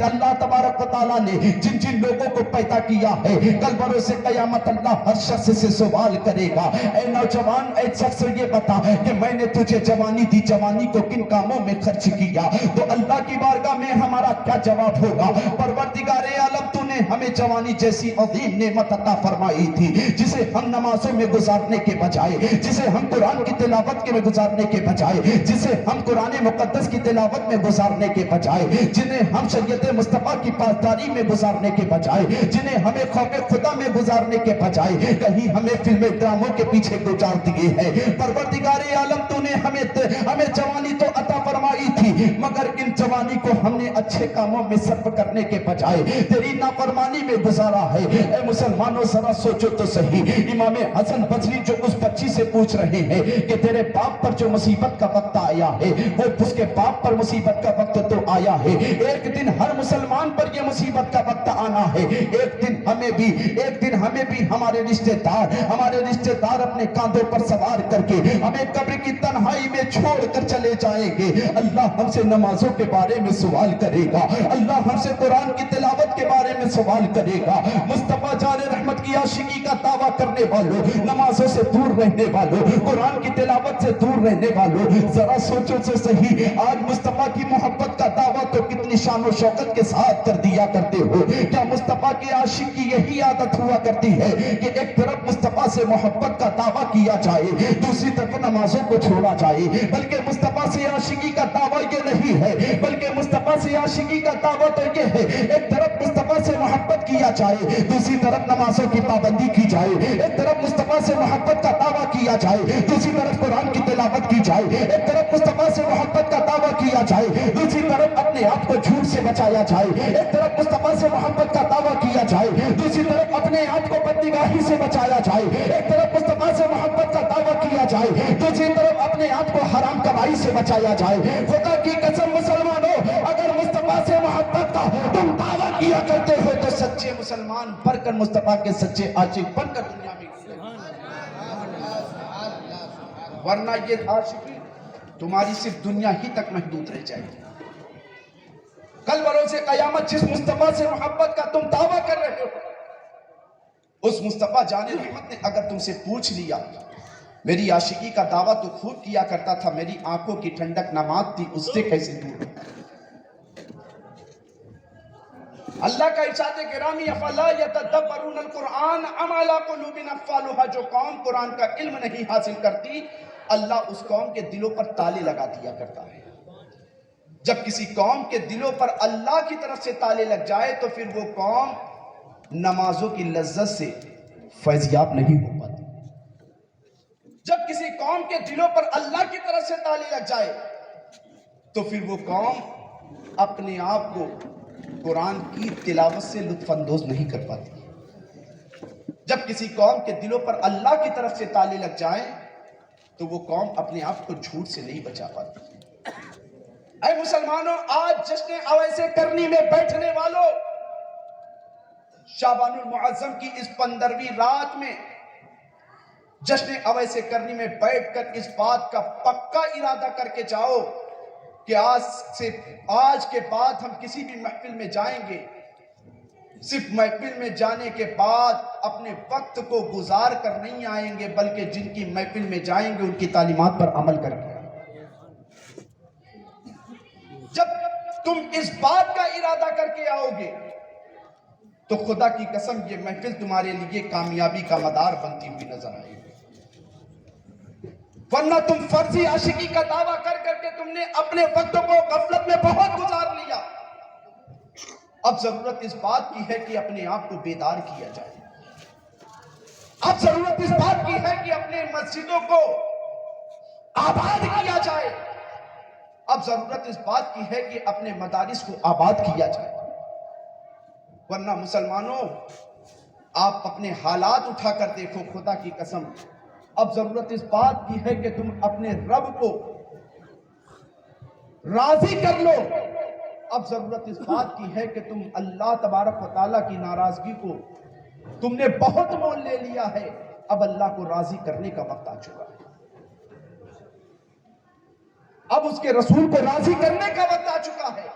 اللہ تبارک و تعالیٰ نے جن جن لوگوں کو پیدا کیا ہے، کل بروز قیامت اللہ ہر شخص سے سوال کرے گا، اے نوجوان، اے شخص یہ بتا کہ میں نے تجھے جوانی دی، جوانی کو کن کاموں میں خرچ کیا؟ تو اللہ کی بارگاہ میں ہمارا کیا جواب ہوگا؟ پروردگار عالم تو نے ہمیں جوانی جیسی عظیم نعمت عطا فرمائی تھی، جسے ہم نمازوں میں گزارنے کے بجائے، جسے ہم قرآن کی تلاوت کے میں گزارنے کے بجائے، جسے ہم قرآن مقدس کی تلاوت میں گزارنے کے بجائے، جنہیں ہم شریعت مصطفیٰ کی پاسداری میں گزارنے کے بجائے، جنہیں ہمیں خوف خدا میں گزارنے کے بجائے کہیں ہمیں فلمیں ڈراموں کے پیچھے گزار دیے ہیں۔ پروردگار عالم تو نے ہمیں جوانی تو عطا فرمائی تھی، مگر ان جوانی کو ہم نے اچھے کاموں میں صرف کرنے کے بجائے تیری نافرمانی میں گزارا ہے۔ اے مسلمانوں ذرا سوچو تو صحیح، امام حسن بصری جو اس بچی سے پوچھ رہے ہیں کہ تیرے باپ پر جو مصیبت کا وقت آیا ہے، وہ اس کے باپ پر مصیبت کا وقت تو آیا ہے، ایک دن ہر مسلمان پر یہ مصیبت کا وقت آنا ہے، ایک دن ہمیں بھی ہمارے رشتہ دار اپنے کاندھوں پر سوار کر کے ہمیں قبر کی تنہائی میں چھوڑ کر چلے جائیں گے۔ اللہ ہم سے نمازوں کے بارے میں سوال کرے گا، اللہ ہم سے قرآن کی تلاوت کے بارے میں سوال کرے گا۔ مصطفیٰ جان رحمت کی عاشقی کا دعویٰ کرنے والوں، نمازوں سے دور رہنے والوں، قرآن کی تلاوت سے دور رہنے والوں، ذرا سوچو سے صحیح، آج مصطفیٰ کی محبت کا دعویٰ تو کتنی شان و شوکت کے ساتھ کر دیا کرتے ہو۔ کیا مصطفیٰ کی عاشق کی یہی عادت ہوا کرتی ہے کہ ایک طرف مصطفیٰ سے محبت کا دعویٰ کیا جائے، دوسری طرف نمازوں کو چھوڑا جائے؟ بلکہ مصطفیٰ سے عاشقی کا دعویٰ یہ نہیں ہے، بلکہ مصطفیٰ سے عاشقی کا دعویٰ تو یہ ہے، ایک طرف مصطفیٰ سے محبت کیا جائے، دوسری طرف نمازوں کی پابندی کی جائے، ایک طرف مصطفیٰ سے محبت کا دعویٰ کیا جائے، دوسری طرف قرآن کی تلاوت کی جائے، ایک طرف مصطفیٰ سے محبت کا دعویٰ کیا جائے، دوسری طرف اپنے آپ کو جھوٹ سے بچایا جائے، ایک طرف مصطفیٰ سے محبت کا دعویٰ کیا جائے، دوسری طرف اپنے آپ کو بدنگاہی سے بچایا جائے، ایک طرف مصطفیٰ سے محبت کا دعویٰ کیا جائے، دوسری طرف اپنے آپ کو حرام کمائی سے بچایا جائے۔ خدا کی قسم مسلمانوں، اگر مصطفیٰ سے محبت کا تم دعویٰ کیا کرتے ہو تو سچے مسلمان بن کر، مصطفیٰ کے سچے عاشق بن کر دنیا میں گزرے، ورنہ یہ عاشقی تمہاری صرف دنیا ہی تک محدود رہ جائے گی۔ کل بروز قیامت جس مصطفیٰ سے محبت کا تم دعویٰ کر رہے ہو، اس مصطفیٰ جان رحمت نے اگر تم سے پوچھ لیا، میری عاشقی کا دعویٰ تو خوب کیا کرتا تھا، میری آنکھوں کی ٹھنڈک نماز تھی، اس سے کیسے دور رہا؟ اللہ کا ارشاد گرامی افلا یتدبرون القرآن ام علی قلوب اقفالها، جو قوم قرآن کا علم نہیں حاصل کرتی، اللہ اس قوم کے دلوں پر تالے لگا دیا کرتا ہے۔ جب کسی قوم کے دلوں پر اللہ کی طرف سے تالے لگ جائے تو پھر وہ قوم نمازوں کی لذت سے فیضیاب نہیں ہو پاتی۔ جب کسی قوم کے دلوں پر اللہ کی طرف سے تالے لگ جائے تو پھر وہ قوم اپنے آپ کو قرآن کی تلاوت سے لطف اندوز نہیں کر پاتی۔ جب کسی قوم کے دلوں پر اللہ کی طرف سے تالے لگ جائیں تو وہ قوم اپنے آپ کو جھوٹ سے نہیں بچا پاتی۔ اے مسلمانوں، آج جشن اویسے کرنی میں بیٹھنے والوں، شعبان المعظم کی اس 15ویں رات میں جشن اویسے کرنی میں بیٹھ کر اس بات کا پکا ارادہ کر کے جاؤ کہ آج کے بعد ہم کسی بھی محفل میں جائیں گے، صرف محفل میں جانے کے بعد اپنے وقت کو گزار کر نہیں آئیں گے، بلکہ جن کی محفل میں جائیں گے ان کی تعلیمات پر عمل کر کے۔ جب تم اس بات کا ارادہ کر کے آؤ گے تو خدا کی قسم یہ محفل تمہارے لیے کامیابی کا مدار بنتی ہوئی نظر آئے گی۔ ورنہ تم فرضی عاشقی کا دعویٰ کر کر کے تم نے اپنے وقت کو غفلت میں بہت گزار لیا۔ اب ضرورت اس بات کی ہے کہ اپنے آپ کو بیدار کیا جائے۔ اب ضرورت اس بات کی ہے کہ اپنے مسجدوں کو آباد کیا جائے۔ اب ضرورت اس بات کی ہے کہ اپنے مدارس کو آباد کیا جائے۔ ورنہ مسلمانوں، آپ اپنے حالات اٹھا کر دیکھو، خدا کی قسم اب ضرورت اس بات کی ہے کہ تم اپنے رب کو راضی کر لو۔ اب ضرورت اس بات کی ہے کہ تم اللہ تبارک و تعالیٰ کی ناراضگی کو تم نے بہت مول لے لیا ہے، اب اللہ کو راضی کرنے کا وقت آ چکا ہے۔ اب اس کے رسول کو راضی کرنے کا وقت آ چکا ہے.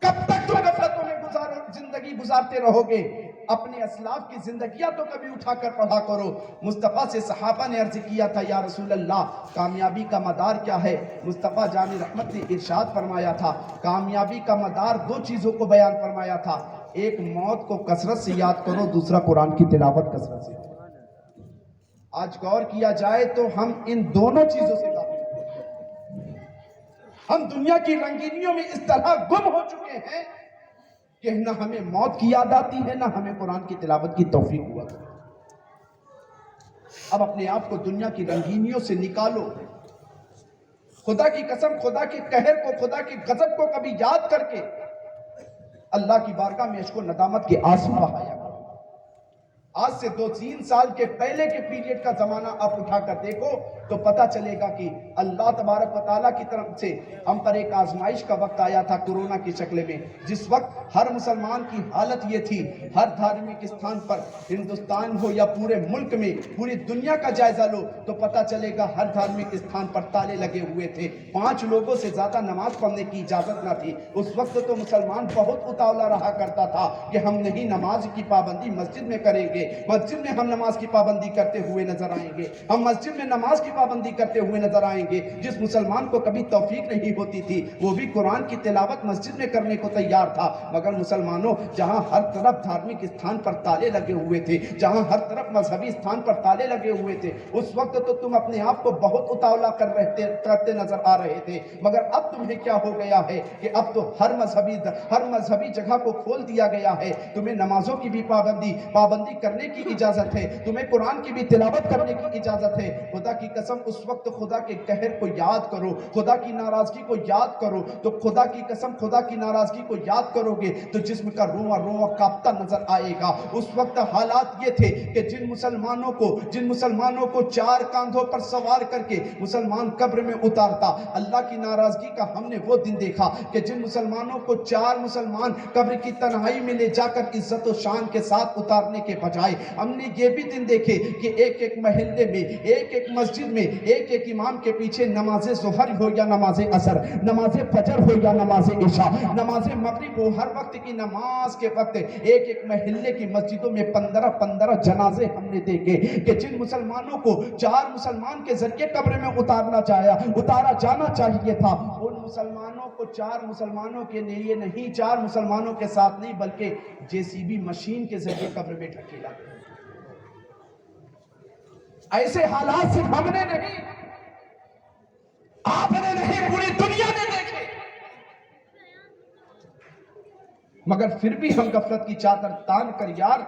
کب تک تم غفلتوں میں زندگی گزارتے رہو گے؟ اپنے اسلاف کی زندگیاں تو کبھی اٹھا کر پڑھا کرو. مصطفیٰ سے صحابہ نے عرض کیا تھا یا رسول اللہ کامیابی کا مدار کیا ہے؟ مصطفیٰ جان رحمت نے ارشاد فرمایا تھا کامیابی کا مدار دو چیزوں کو بیان فرمایا تھا. ایک موت کو کثرت سے یاد کرو, دوسرا قرآن کی تلاوت کثرت سے. آج غور کیا جائے تو ہم ان دونوں چیزوں سے غافل ہیں. ہم دنیا کی رنگینیوں میں اس طرح گم ہو چکے ہیں کہ نہ ہمیں موت کی یاد آتی ہے نہ ہمیں قرآن کی تلاوت کی توفیق ہوا. اب اپنے آپ کو دنیا کی رنگینیوں سے نکالو. خدا کی قسم خدا کے قہر کو, خدا کے غضب کو کبھی یاد کر کے اللہ کی بارگاہ میں عشق و ندامت کے آنسو بہایا کرو. آج سے 2-3 سال کے پہلے کے پیریڈ کا زمانہ آپ اٹھا کر دیکھو تو پتہ چلے گا کہ اللہ تبارک و تعالیٰ کی طرف سے ہم پر ایک آزمائش کا وقت آیا تھا کورونا کی شکل میں, جس وقت ہر مسلمان کی حالت یہ تھی, ہر دھارمک استھان پر ہندوستان ہو یا پورے ملک میں پوری دنیا کا جائزہ لو تو پتہ چلے گا ہر دھارمک استھان پر تالے لگے ہوئے تھے. 5 لوگوں سے زیادہ نماز پڑھنے کی اجازت نہ تھی. اس وقت تو مسلمان بہت اتاولا رہا کرتا تھا کہ ہم نہیں نماز کی پابندی مسجد میں کریں گے, مسجد میں ہم نماز کی پابندی کرتے ہوئے نظر آئیں گے, ہم مسجد میں نماز کی پابندی کرتے ہوئے نظر آئیں گے. جس مسلمان کو کبھی توفیق نہیں ہوتی تھی وہ بھی قرآن کی تلاوت مسجد میں کرنے کو تیار تھا. مگر مسلمانوں جہاں ہر طرف دھارمک استھان پر تالے لگے ہوئے تھے, جہاں ہر طرف مذہبی استھان پر تالے لگے ہوئے تھے, اس وقت تو تم اپنے آپ کو بہت اتاولا کرتے نظر آ رہے تھے. مگر اب تمہیں کیا ہو گیا ہے کہ اب تو ہر مذہبی جگہ کو کھول دیا گیا ہے. تمہیں نمازوں کی بھی پابندی کرنے کی اجازت ہے, تمہیں قرآن کی بھی تلاوت کرنے کی اجازت ہے. خدا کی قسم اس وقت خدا کے قہر کو یاد کرو, خدا کی ناراضگی کو یاد کرو, تو خدا کی قسم خدا کی ناراضگی کو یاد کرو گے تو جسم کا رواں رواں کانپتا نظر آئے گا. اس وقت حالات یہ تھے کہ جن مسلمانوں کو 4 کاندھوں پر سوار کر کے مسلمان قبر میں اتارتا, اللہ کی ناراضگی کا ہم نے وہ دن دیکھا کہ جن مسلمانوں کو 4 مسلمان قبر کی تنہائی میں لے جا کر عزت و شان کے ساتھ اتارنے کے بجائے ہم نے یہ بھی دن دیکھے کہ ایک محلے میں, ایک مسجد میں ایک امام کے پیچھے نماز ظہر ہو یا نماز عصر, نماز فجر ہو یا نماز عشاء, نماز مغرب ہو, ہر وقت کی نماز کے وقت ایک محلے کی مسجدوں میں 15 جنازے ہم نے دیکھے کہ جن مسلمانوں کو 4 مسلمان کے ذریعے قبر میں اتارا جانا چاہیے تھا, ان مسلمانوں کو 4 مسلمانوں کے لیے نہیں, 4 مسلمانوں کے ساتھ نہیں بلکہ JCB مشین کے ذریعے قبر میں ڈھکیلا. ایسے حالات صرف ہم نے نہیں, آپ نے نہیں, پوری دنیا نے دیکھے. مگر پھر بھی ہم غفلت کی چادر تان کر یار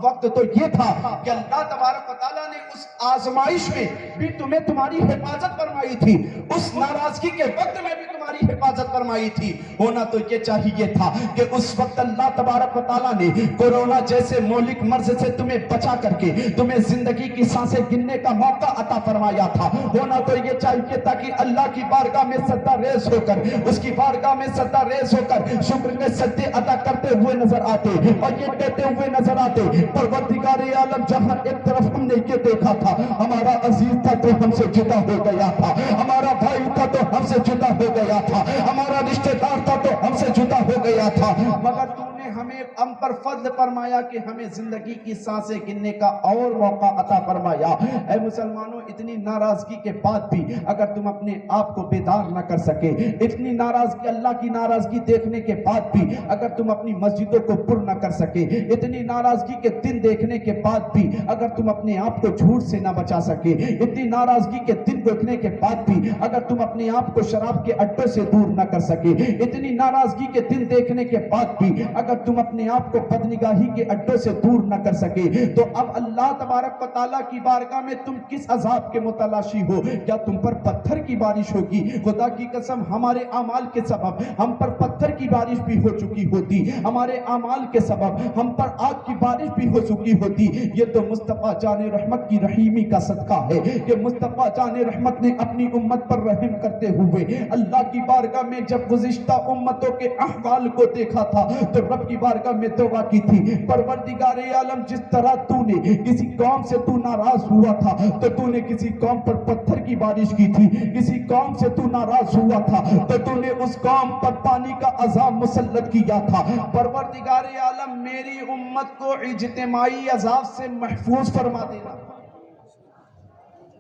وقت تو یہ تھا کہ اللہ تبارک و تعالیٰ نے اس آزمائش میں بھی تمہاری حفاظت فرمائی تھی, اس ناراضگی کے وقت میں بھی تمہاری حفاظت فرمائی تھی. ہونا تو یہ چاہیے تھا کہ اس وقت اللہ تبارک و تعالیٰ نے کورونا جیسے مہلک مرض سے تمہیں بچا کر کے تمہیں زندگی کی سانسیں گننے کا موقع عطا فرمایا تھا. ہونا تو یہ چاہیے تھا کہ اللہ کی بارگاہ میں سجدہ ریز ہو کر, اس کی بارگاہ میں سجدہ ریز ہو کر شکر کے سجدے ادا کرتے ہوئے نظر آتے اور یہ کہتے ہوئے نظر آتے پروردگار عالم جہاں ایک طرف ہم نے یہ دیکھا تھا ہمارا عزیز تھا تو ہم سے جدا ہو گیا تھا, ہمارا بھائی تھا تو ہم سے جدا ہو گیا تھا, ہمارا رشتہ دار تھا تو ہم سے جدا ہو گیا تھا, مگر تو نے ہمیں ہم پر فضل فرمایا کہ ہمیں زندگی کی سانسیں گننے کا اور موقع عطا فرمایا. اے مسلمانوں اتنی ناراضگی کے بعد بھی اگر تم اپنے آپ کو بیدار نہ کر سکے, اتنی ناراضگی اللہ کی ناراضگی دیکھنے کے بعد بھی اگر تم اپنی مسجدوں کو پر نہ کر سکے, اتنی ناراضگی کے دن دیکھنے کے بعد بھی اگر تم اپنے آپ کو جھوٹ سے نہ بچا سکے, اتنی ناراضگی کے دن دیکھنے کے بعد بھی اگر تم اپنے آپ کو شراب کے اڈے سے دور نہ کر سکے, اتنی ناراضگی کے دن دیکھنے کے بعد بھی اگر تم اپنے آپ کو بدنگاہی کے اڈے سے دور نہ کر سکے, تو اب اللہ تبارک و تعالیٰ کی بارگاہ میں تم کس عذاب کے متلاشی ہو؟ کیا تم پر پتھر کی بارش ہوگی؟ خدا کی قسم ہمارے اعمال کے سبب ہم پر پتھر کی بارش بھی ہو چکی ہوتی, ہمارے اعمال کے سبب ہم پر آگ کی بارش بھی ہو چکی ہوتی. یہ تو مصطفیٰ جان رحمت کی رحیمی کا صدقہ ہے کہ مصطفیٰ جان رحمت نے اپنی امت پر رحم کرتے ہوئے اللہ کی بارگاہ میں جب گزشتہ امتوں کے احوال کو دیکھا تھا تو رب کی بارگاہ میں توبہ کی تھی۔ پروردگار عالم جس طرح تو نے کسی قوم سے تو ناراض ہوا تھا تو تو نے کسی قوم پر پتھر کی بارش کی تھی، کسی قوم سے تو ناراض ہوا تھا تو تو نے اس قوم پر پانی کا عذاب مسلط کیا تھا۔ پروردگار عالم میری امت کو اجتماعی عذاب سے محفوظ فرما دینا،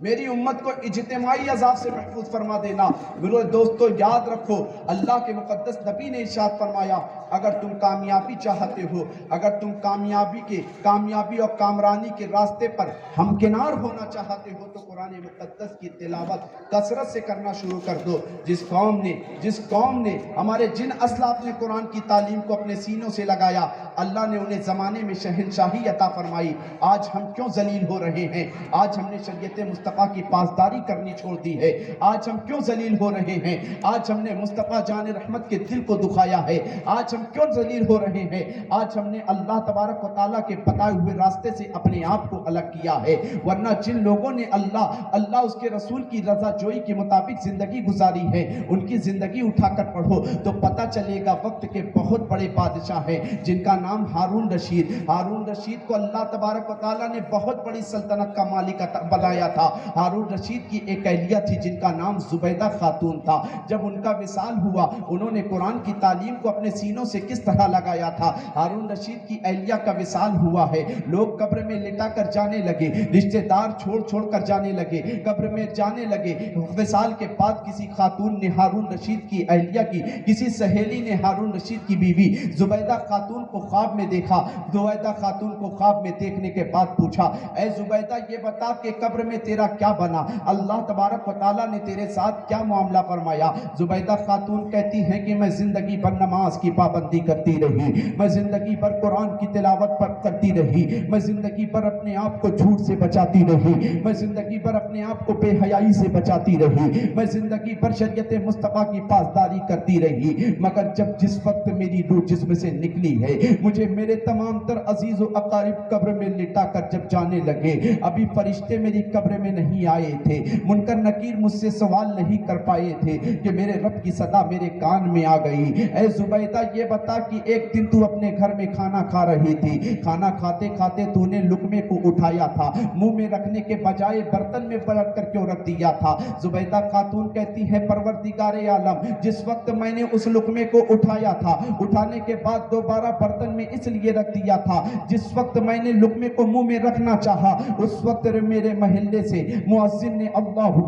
میری امت کو اجتماعی عذاب سے محفوظ فرما دینا۔ میرے دوستو یاد رکھو، اللہ کے مقدس نبی نے ارشاد فرمایا اگر تم کامیابی چاہتے ہو، اگر تم کامیابی اور کامرانی کے راستے پر ہمکنار ہونا چاہتے ہو تو قرآن مقدس کی تلاوت کثرت سے کرنا شروع کر دو۔ جس قوم نے ہمارے جن اسلاف نے قرآن کی تعلیم کو اپنے سینوں سے لگایا، اللہ نے انہیں زمانے میں شہنشاہی عطا فرمائی۔ آج ہم کیوں ذلیل ہو رہے ہیں؟ آج ہم نے شریعت مصطفیٰ کی پاسداری کرنی چھوڑ دی ہے۔ آج ہم کیوں ذلیل ہو رہے ہیں؟ آج ہم نے مصطفیٰ جان رحمت کے دل کو دکھایا ہے۔ آج ہم کیوں ذلیل ہو رہے ہیں؟ آج ہم نے اللہ تبارک و تعالیٰ کے بتائے ہوئے راستے سے اپنے آپ کو الگ کیا ہے۔ ورنہ جن لوگوں نے اللہ اس کے رسول کی رضا جوئی کے مطابق زندگی گزاری ہے، ان کی زندگی اٹھا کر پڑھو تو پتہ چلے گا وقت کے بہت بڑے بادشاہ ہیں جن کا نام ہارون رشید کو اللہ تبارک و تعالیٰ نے بہت بڑی سلطنت کا مالک بنایا تھا۔ ہارون رشید کی ایک اہلیہ تھی جن کا نام زبیدہ خاتون تھا۔ جب ان کا وصال ہوا، انہوں نے قرآن کی تعلیم کو اپنے سینوں سے کس طرح لگایا تھا۔ ہارون رشید کی اہلیہ کا وصال ہوا ہے، لوگ قبر میں لٹا کر جانے لگے، رشتہ دار چھوڑ کر جانے لگے، قبر میں جانے لگے۔ وصال کے بعد کسی خاتون نے ہارون رشید کی اہلیہ کی، کسی سہیلی نے ہارون رشید کی بیوی زبیدہ خاتون کو خواب میں دیکھا۔ زبیدہ خاتون کو خواب میں دیکھنے کے بعد پوچھا، اے زبیدہ یہ بتا کہ قبر میں تیرا کیا بنا؟ اللہ تبارک و تعالیٰ نے تیرے ساتھ کیا معاملہ فرمایا؟ زبیدہ خاتون کہتی ہیں کہ میں زندگی بھر نماز کی پابندی کرتی رہی، میں زندگی بھر قرآن کی تلاوت کرتی رہی، میں زندگی بھر اپنے آپ کو جھوٹ سے بچاتی رہی، میں زندگی بھر اپنے آپ کو بے حیائی سے بچاتی رہی، میں زندگی بھر شریعت مصطفیٰ کی پاسداری کرتی رہی، مگر جس وقت میری روح جسم سے نکلی ہے، مجھے میرے تمام تر عزیز و اقارب قبر میں لٹا کر جب جانے لگے، ابھی فرشتے میری قبر میں نہیں آئے تھے، منکر نکیر مجھ سے سوال نہیں کر پائے تھے کہ میرے رب کی صدا میرے کان میں آ گئی۔ اے زبیدہ یہ بتا کہ ایک دن تو اپنے گھر میں کھانا کھا رہی تھی، کھانا کھاتے کھاتے تو نے لقمے کو اٹھایا تھا، منہ میں رکھنے کے بجائے برتن میں پلٹ کر کیوں رکھ دیا تھا؟ زبیدہ خاتون کہتی ہے پروردگار عالم جس وقت میں نے اس لقمے کو اٹھایا تھا، اٹھانے کے بعد دوبارہ برتن میں اس لیے رکھ دیا تھا، جس وقت میں نے لقمے کو منہ میں رکھنا چاہا اس وقت میرے محلے سے مؤذن نے اللہ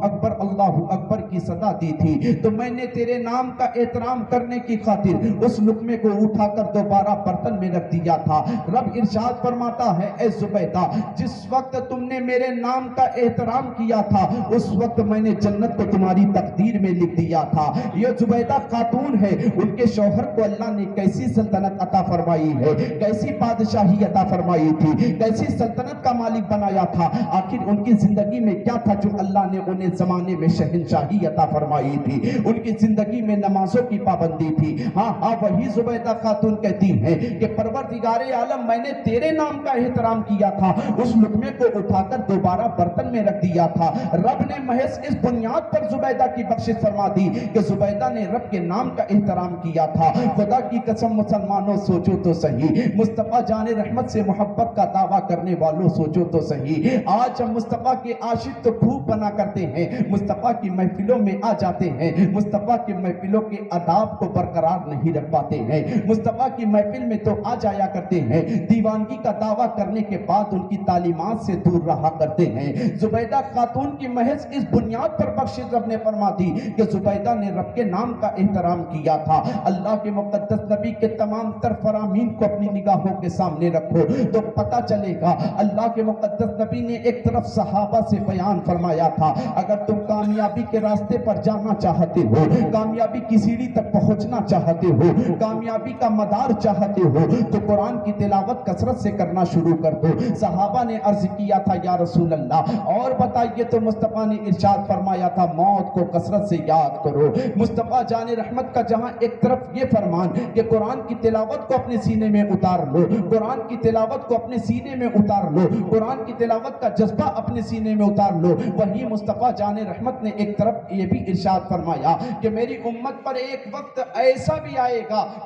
اکبر کی صدا دی تھی، تو میں نے تیرے نام کا احترام کرنے کی خاطر اس لقمے کو اٹھا کر دوبارہ برتن میں رکھ دیا تھا۔ رب ارشاد فرماتا ہے اے زبیدہ جس وقت تم نے میرے نام کا احترام کیا تھا اس وقت میں نے جنت کو تمہاری تقدیر میں لکھ دیا تھا۔ یہ زبیدہ خاتون ہے، ان کے شوہر کو اللہ نے کیسی سلطنت عطا فرمائی ہے، کیسی بادشاہی عطا فرمائی تھی، کیسی سلطنت کا مالک بنایا تھا، آخر ان کی زندگی میں کیا تھا جو اللہ نے انہیں زمانے میں شہنشاہی عطا فرمائی تھی؟ ان کی زندگی میں نمازوں کی پابندی تھی۔ ہاں وہی زبیدہ خاتون کہتی ہیں کہ پروردگار عالم میں نے تیرے نام کا احترام کیا تھا، اس لقمے کو اٹھا کر دوبارہ برتن میں رکھ دیا تھا۔ رب نے محض اس بنیاد پر زبیدہ کی بخشش فرما دی کہ زبیدہ نے رب کے نام کا احترام کیا تھا۔ خدا کی قسم مسلمانوں سوچو تو صحیح، مصطفیٰ جان رحمت سے محبت کا دعویٰ کرنے والوں سوچو تو صحیح، آج ہم مصطفیٰ کے عاشق تو خوب بنا کرتے ہیں، مصطفیٰ کی محفلوں میں آ جاتے ہیں، مصطفیٰ کی محفلوں کے آداب کو برقرار نہیں رکھ پاتے ہیں، مصطفیٰ کی محفل میں تو آ جایا کرتے ہیں، دیوانگی کا دعویٰ کرنے کے بعد ان کی تعلیمات سے دور رہا کرتے ہیں۔ زبیدہ خاتون کی محض اس بنیاد پر بخشش رب نے فرما دی کہ زبیدہ نے رب کے نام کا احترام کیا تھا۔ اللہ کے مقدس نبی کے تمام تر فرامین کو اپنی نگاہوں کے سامنے رکھو تو پتہ چلے گا۔ اللہ کے مقدس نبی نے ایک طرف صحابہ سے بیان فرمایا تھا اگر تم کامیابی کے راستے پر جانا چاہتے ہو، کامیابی کی سیڑھی تک پہنچنا چاہتے ہو، کامیابی کا مدار چاہتے ہو تو قرآن کی تلاوت کثرت سے کرنا شروع کر دو۔ صحابہ نے عرض کیا تھا یا رسول اللہ اور بتائیے، تو مصطفیٰ نے ارشاد فرمایا تھا موت کو کثرت سے یاد کرو۔ مصطفیٰ جان رحمت کا جہاں ایک طرف یہ فرمان کہ قرآن کی تلاوت کو اپنے سینے میں اتار لو، قرآن کی تلاوت کو اپنے سینے میں اتار لو، قرآن کی تلاوت کا جذبہ اپنے سینے میں اتار لو، وہی مصطفیٰ جان رحمت نے ایک طرف یہ بھی ارشاد فرمایا کہ میری امت پر ایک وقت ایسا بھی آئے گا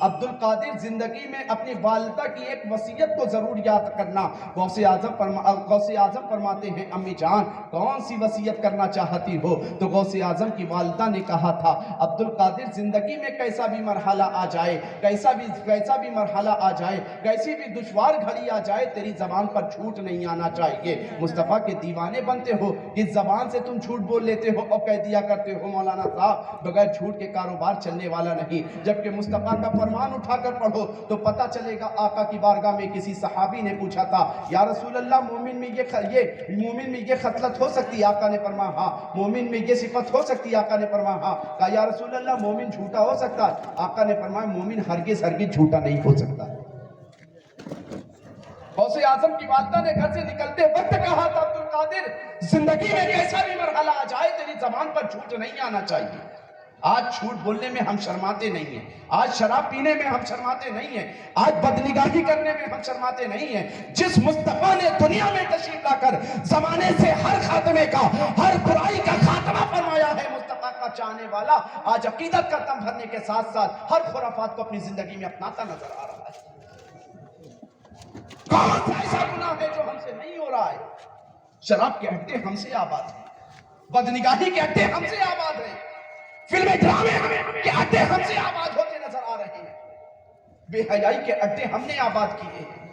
عبد القادر زندگی میں اپنی والدہ کی ایک وصیت کو ضرور یاد کرنا۔ غوث اعظم فرماتے ہیں امی جان کون سی وصیت کرنا چاہتی ہو؟ تو غوث اعظم کی والدہ نے کہا تھا عبد القادر زندگی میں کیسا بھی مرحلہ آ جائے، کیسا بھی مرحلہ آ جائے، کیسی بھی دشوار گھڑی آ جائے، تیری زبان پر جھوٹ نہیں آنا چاہیے۔ مصطفیٰ کے دیوانے بنتے ہو، اس زبان سے تم جھوٹ بول لیتے ہو اور کہہ دیا کرتے ہو مولانا صاحب بغیر جھوٹ کے کاروبار چلنے والا نہیں۔ جبکہ مصطفیٰ کا فرمان اٹھا کر پڑھو تو پتہ چلے گا۔ آقا کی بارگاہ میں کسی صحابی نے پوچھا تھا یا رسول اللہ مومن میں یہ خصلت ہو سکتی ہے؟ آقا نے فرمایا ہاں۔ مومن میں یہ صفت ہو سکتی ہے؟ آقا نے فرمایا ہاں۔ کہا یا رسول اللہ مومن جھوٹا ہو سکتا ہے؟ آقا نے فرمایا مومن ہرگز جھوٹا نہیں ہو سکتا۔ غوث اعظم کی والدہ نے گھر سے نکلتے وقت کہا تھا عبد القادر زندگی میں کیسا بھی مرحلہ آ جائے تیری زبان پر جھوٹ نہیں آنا چاہیے۔ آج جھوٹ بولنے میں ہم شرماتے نہیں ہیں، آج شراب پینے میں ہم شرماتے نہیں ہیں، آج بدنگاہی کرنے میں ہم شرماتے نہیں ہیں۔ جس مصطفیٰ نے دنیا میں تشریف لا کر زمانے سے ہر خاتمے کا، ہر برائی کا خاتمہ فرمایا ہے، مصطفیٰ کا چاہنے والا آج عقیدت کا دم بھرنے کے ساتھ ساتھ ہر خرافات کو اپنی زندگی میں اپناتا نظر آ رہا ہے۔ کون سا ایسا گناہ ہے جو ہم سے نہیں ہو رہا ہے؟ شراب کے اڈے ہم سے آباد ہیں، بدنگاہی کے اڈے ہم سے آباد ہیں، فلمیں ڈرامے کے اڈے ہم سے آباد ہوتے نظر آ رہے ہیں، بے حیائی کے اڈے ہم نے آباد کیے ہیں۔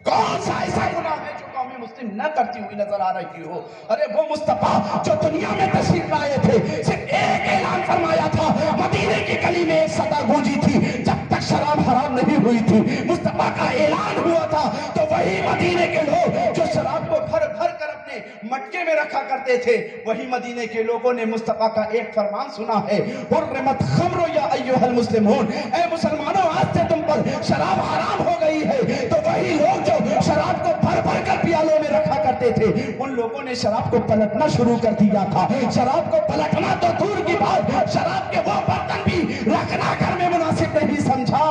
کون سا ایسا گناہ ہے جو قوم مسلم نہ کرتی ہوئی نظر آ رہی ہو؟ ارے وہ مصطفیٰ جو دنیا میں تشریف لائے تھے، صرف ایک اعلان فرمایا تھا، مدینے کی گلی میں ایک صدا گونجی تھی جب تک شراب حرام نہیں ہوئی تھی۔ مصطفیٰ کا اعلان ہوا تھا تو وہی مدینے کے لوگ جو شراب کو بھر بھر کر اپنے مٹکے میں رکھا کرتے تھے، وہی مدینے کے لوگوں نے مصطفیٰ کا ایک فرمان سنا ہے، حرمت خمر یا ایھا المسلمون، اے مسلمانوں آج سے تم پر شراب حرام ہو گئی ہے۔ تو وہی لوگ جو شراب کو بھر بھر کر پیالوں میں رکھا کرتے تھے، ان لوگوں نے شراب کو پلٹنا شروع کر دیا تھا۔ شراب کو پلٹنا تو دور کی بات، شراب کے وہ برتن بھی رکھنا گھر میں مناسب نہیں سمجھا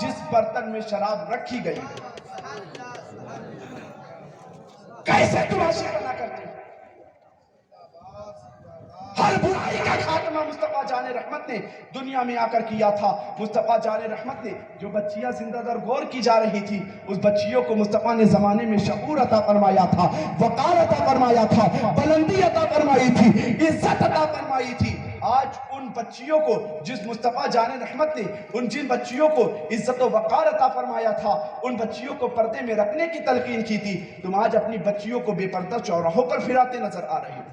جس برتن میں شراب رکھی گئی۔ کیسے تماشے بنا کرتے ہیں؟ ہر برائی کا خاتمہ مصطفیٰ جان رحمت نے دنیا میں آ کر کیا تھا۔ مصطفیٰ جان رحمت نے جو بچیاں زندہ در گور کی جا رہی تھی، اس بچیوں کو مصطفیٰ نے زمانے میں شعور عطا فرمایا تھا، وقار عطا فرمایا تھا، بلندی عطا فرمائی تھی، عزت عطا فرمائی تھی۔ آج ان بچیوں کو جس مصطفیٰ جان رحمت نے جن بچیوں کو عزت و وقار عطا فرمایا تھا، ان بچیوں کو پردے میں رکھنے کی تلقین کی تھی، تم آج اپنی بچیوں کو بے پردہ چوراہوں پر پھراتے نظر آ رہے ہو۔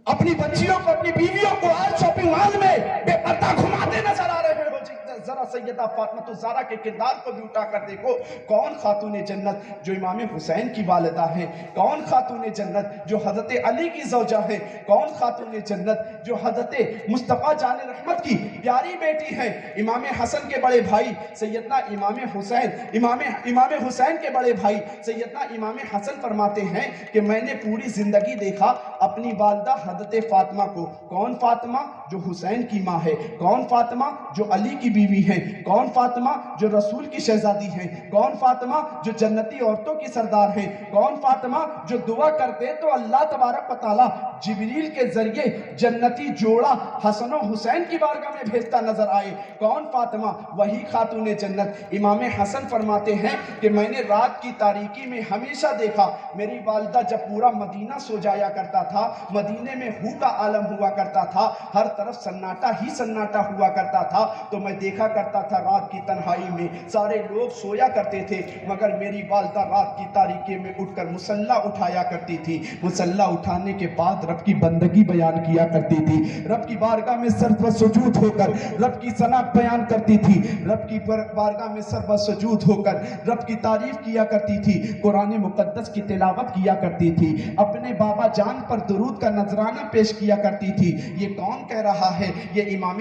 اپنی بچیوں کو، اپنی بیویوں کو آج شاپنگ مال میں بے پردہ گھماتے نظر آ رہے ہو۔ ذرا سیدہ فاطمہ الزہرا کے کردار کو بھی اٹھا کر دیکھو، کون خاتون جنت جو امام حسین کی والدہ ہیں، کون خاتون جنت جو حضرت علی کی زوجہ ہیں، کون خاتون جنت جو حضرت مصطفیٰ جان رحمت کی پیاری بیٹی ہیں۔ امام حسن کے بڑے بھائی سیدنا امام حسین کے بڑے بھائی سیدنا امام حسن فرماتے ہیں کہ میں نے پوری زندگی دیکھا اپنی والدہ حضرت فاطمہ کو، کون فاطمہ جو حسین کی ماں ہے، کون فاطمہ جو علی کی بیوی ہیں، کون فاطمہ جو رسول کی شہزادی ہیں، کون فاطمہ جو جنتی عورتوں کی سردار ہیں، کون فاطمہ جو دعا کرتے تو اللہ تبارک و تعالیٰ جبریل کے ذریعے جنتی جوڑا حسن و حسین کی بارگاہ میں بھیجتا نظر آئے، کون فاطمہ وہی خاتون جنت۔ امام حسن فرماتے ہیں کہ میں نے رات کی تاریکی میں ہمیشہ دیکھا میری والدہ جب پورا مدینہ سو جایا کرتا تھا، مدینے میں ہو کا عالم ہوا کرتا تھا، ہر طرف سناٹا ہی سناٹا ہوا کرتا تھا، تو میں دیکھا کرتا تھا رات کی تنہائی میں سارے لوگ سویا کرتے تھے، مگر میری والدہ رات کی تاریکی میں اٹھ کر مصلی اٹھایا کرتی تھی، مصلی اٹھانے کے بعد رب کی بندگی بیان کیا کرتی تھی، رب کی بارگاہ میں سر و سجود ہو کر رب کی ثنا بیان کرتی تھی، رب کی بارگاہ میں سر و سجود ہو کر رب کی تعریف کیا کرتی تھی، قرآن مقدس کی تلاوت کیا کرتی تھی، اپنے بابا جان پر درود کا نذرانہ پیش کیا کرتی تھی۔ یہ کون کہہ رہا ہے؟ یہ امام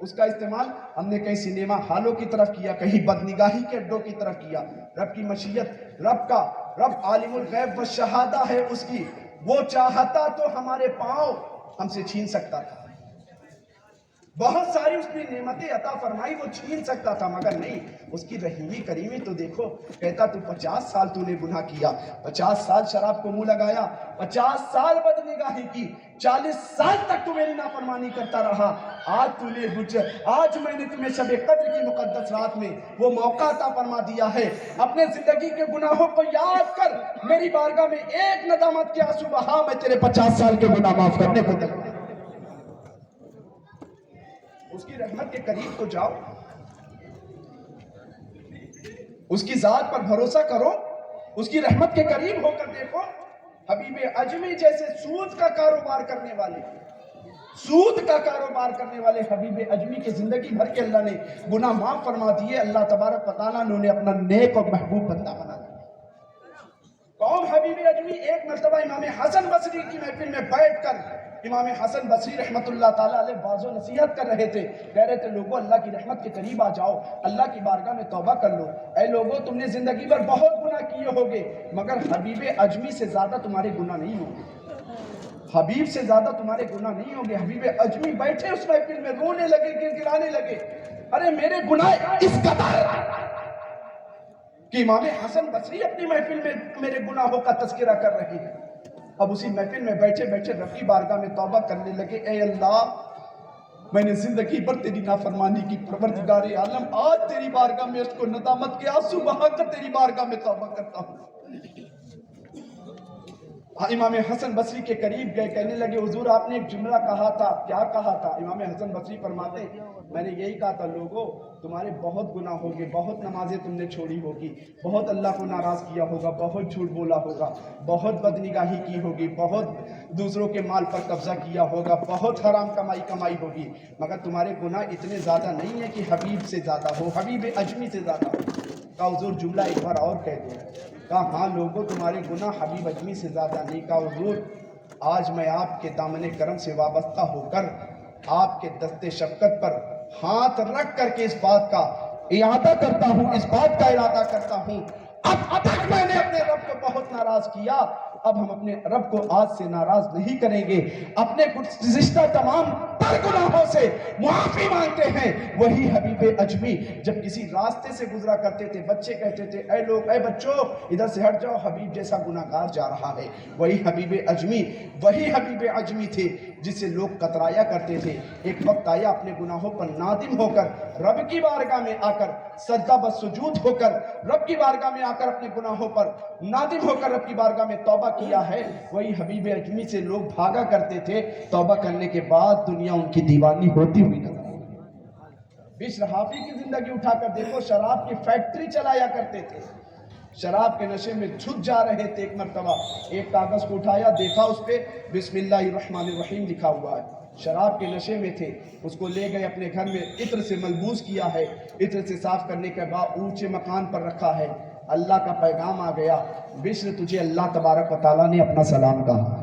اس کا استعمال ہم نے کہیں سنیما ہالوں کی طرف کیا، کہیں بدنگاہی کے اڈوں کی طرف کیا۔ رب کی مشیت، رب عالم الغیب والشہادہ ہے اس کی، وہ چاہتا تو ہمارے پاؤں ہم سے چھین سکتا تھا، بہت ساری اس نے نعمتیں عطا فرمائی، وہ چھین سکتا تھا، مگر نہیں، اس کی رحیمی کریمی تو دیکھو۔ کہتا تو 50 سال تو نے گناہ کیا، 50 سال شراب کو منہ لگایا، 50 سال بدنگاہی کی، 40 سال تک تو میری نافرمانی کرتا رہا، آج میں نے تمہیں شب قدر کی مقدس رات میں وہ موقع عطا فرما دیا ہے، اپنے زندگی کے گناہوں کو یاد کر، میری بارگاہ میں ایک ندامت کے آنسو بہا، میں تیرے 50 سال کے گناہ معاف کرنے کو تیار ہوں۔ اس کی رحمت کے قریب تو جاؤ، اس کی ذات پر بھروسہ کرو، اس کی رحمت کے قریب ہو کر دیکھو۔ حبیب اجمی جیسے سود کا کاروبار کرنے والے حبیب اجمی کے زندگی بھر کے اللہ نے گناہ معاف فرما دیے، اللہ تبارک و تعالیٰ نے انہیں اپنا نیک اور محبوب بندہ بنا دیا۔ قوم حبیب اجمی ایک مرتبہ امام حسن بصری کی محفل میں بیٹھ کر امام حسن بصری رحمت اللہ تعالیٰ علیہ واعظ و نصیحت کر رہے تھے، کہہ رہے تھے لوگوں اللہ کی رحمت کے قریب آ جاؤ، اللہ کی بارگاہ میں توبہ کر لو۔ اے لوگوں تم نے زندگی بھر بہت گناہ کیے ہوگے، مگر حبیب اجمی سے زیادہ تمہارے گناہ نہیں ہوں گے، حبیب سے زیادہ تمہارے گناہ نہیں ہوں گے۔ حبیب اجمی بیٹھے اس محفل میں رونے لگے، گڑگڑانے لگے، ارے میرے گناہ اس قدر کہ امام حسن بصری اپنی محفل میں میرے گناہوں کا تذکرہ کر رہے ہیں۔ اب اسی محفل میں بیٹھے بیٹھے رب کی بارگاہ میں توبہ کرنے لگے، اے اللہ میں نے زندگی بھر تیری نافرمانی کی، پروردگار عالم آج تیری بارگاہ میں اس کو ندامت کے آنسو بہا کر تیری بارگاہ میں توبہ کرتا ہوں۔ امام حسن بصری کے قریب گئے، کہنے لگے حضور آپ نے ایک جملہ کہا تھا، کیا کہا تھا؟ امام حسن بصری فرماتے میں نے یہی کہا تھا لوگوں تمہارے بہت گناہ ہوگے، بہت نمازیں تم نے چھوڑی ہوگی، بہت اللہ کو ناراض کیا ہوگا، بہت جھوٹ بولا ہوگا، بہت بدنگاہی کی ہوگی، بہت دوسروں کے مال پر قبضہ کیا ہوگا، بہت حرام کمائی ہوگی، مگر تمہارے گناہ اتنے زیادہ نہیں ہیں کہ حبیب سے زیادہ ہو، حبیب اجمی سے زیادہ ہو۔ کہا حضور جملہ ایک بار اور کہہ دو۔ کہا ہاں لوگوں تمہارے گناہ حبیب اجمی سے زیادہ نہیں۔ کہا حضور آج میں آپ کے دامن کرم سے وابستہ ہو کر آپ کے دست شفقت پر ہاتھ رکھ کر کے اس بات کا اعادہ کرتا ہوں، اس بات کا ارادہ کرتا ہوں اب تک میں نے اپنے رب کو بہت ناراض کیا، اب ہم اپنے رب کو آج سے ناراض نہیں کریں گے، اپنے گزشتہ تمام تر گناہوں سے معافی مانگتے ہیں۔ وہی حبیب اجمی جب کسی راستے سے گزرا کرتے تھے، بچے کہتے تھے اے لوگ، اے بچوں ادھر سے ہٹ جاؤ، حبیب جیسا گناہگار جا رہا ہے۔ وہی حبیب اجمی تھے جس سے لوگ کترایا کرتے تھے۔ ایک وقت آیا اپنے گناہوں پر نادم ہو کر رب کی بارگاہ میں آ کر سجدہ بسجود ہو کر رب کی بارگاہ میں آ کر اپنے گناہوں پر نادم ہو کر رب کی بارگاہ میں توبہ کیا ہے۔ وہی حبیب اجمی سے لوگ بھاگا کرتے تھے، توبہ کرنے کے بعد دنیا ان کی دیوانی ہوتی ہوئی نظر آئی۔ بشر حافی کی زندگی اٹھا کر دیکھو، شراب کی فیکٹری چلایا کرتے تھے، شراب کے نشے میں جھک جا رہے تھے۔ ایک مرتبہ ایک کاغذ کو اٹھایا، دیکھا اس پہ بسم اللہ الرحمن الرحیم لکھا ہوا ہے، شراب کے نشے میں تھے، اس کو لے گئے اپنے گھر میں، عطر سے ملبوس کیا ہے، عطر سے صاف کرنے کے بعد اونچے مکان پر رکھا ہے۔ اللہ کا پیغام آ گیا، بشر تجھے اللہ تبارک و تعالیٰ نے اپنا سلام کہا۔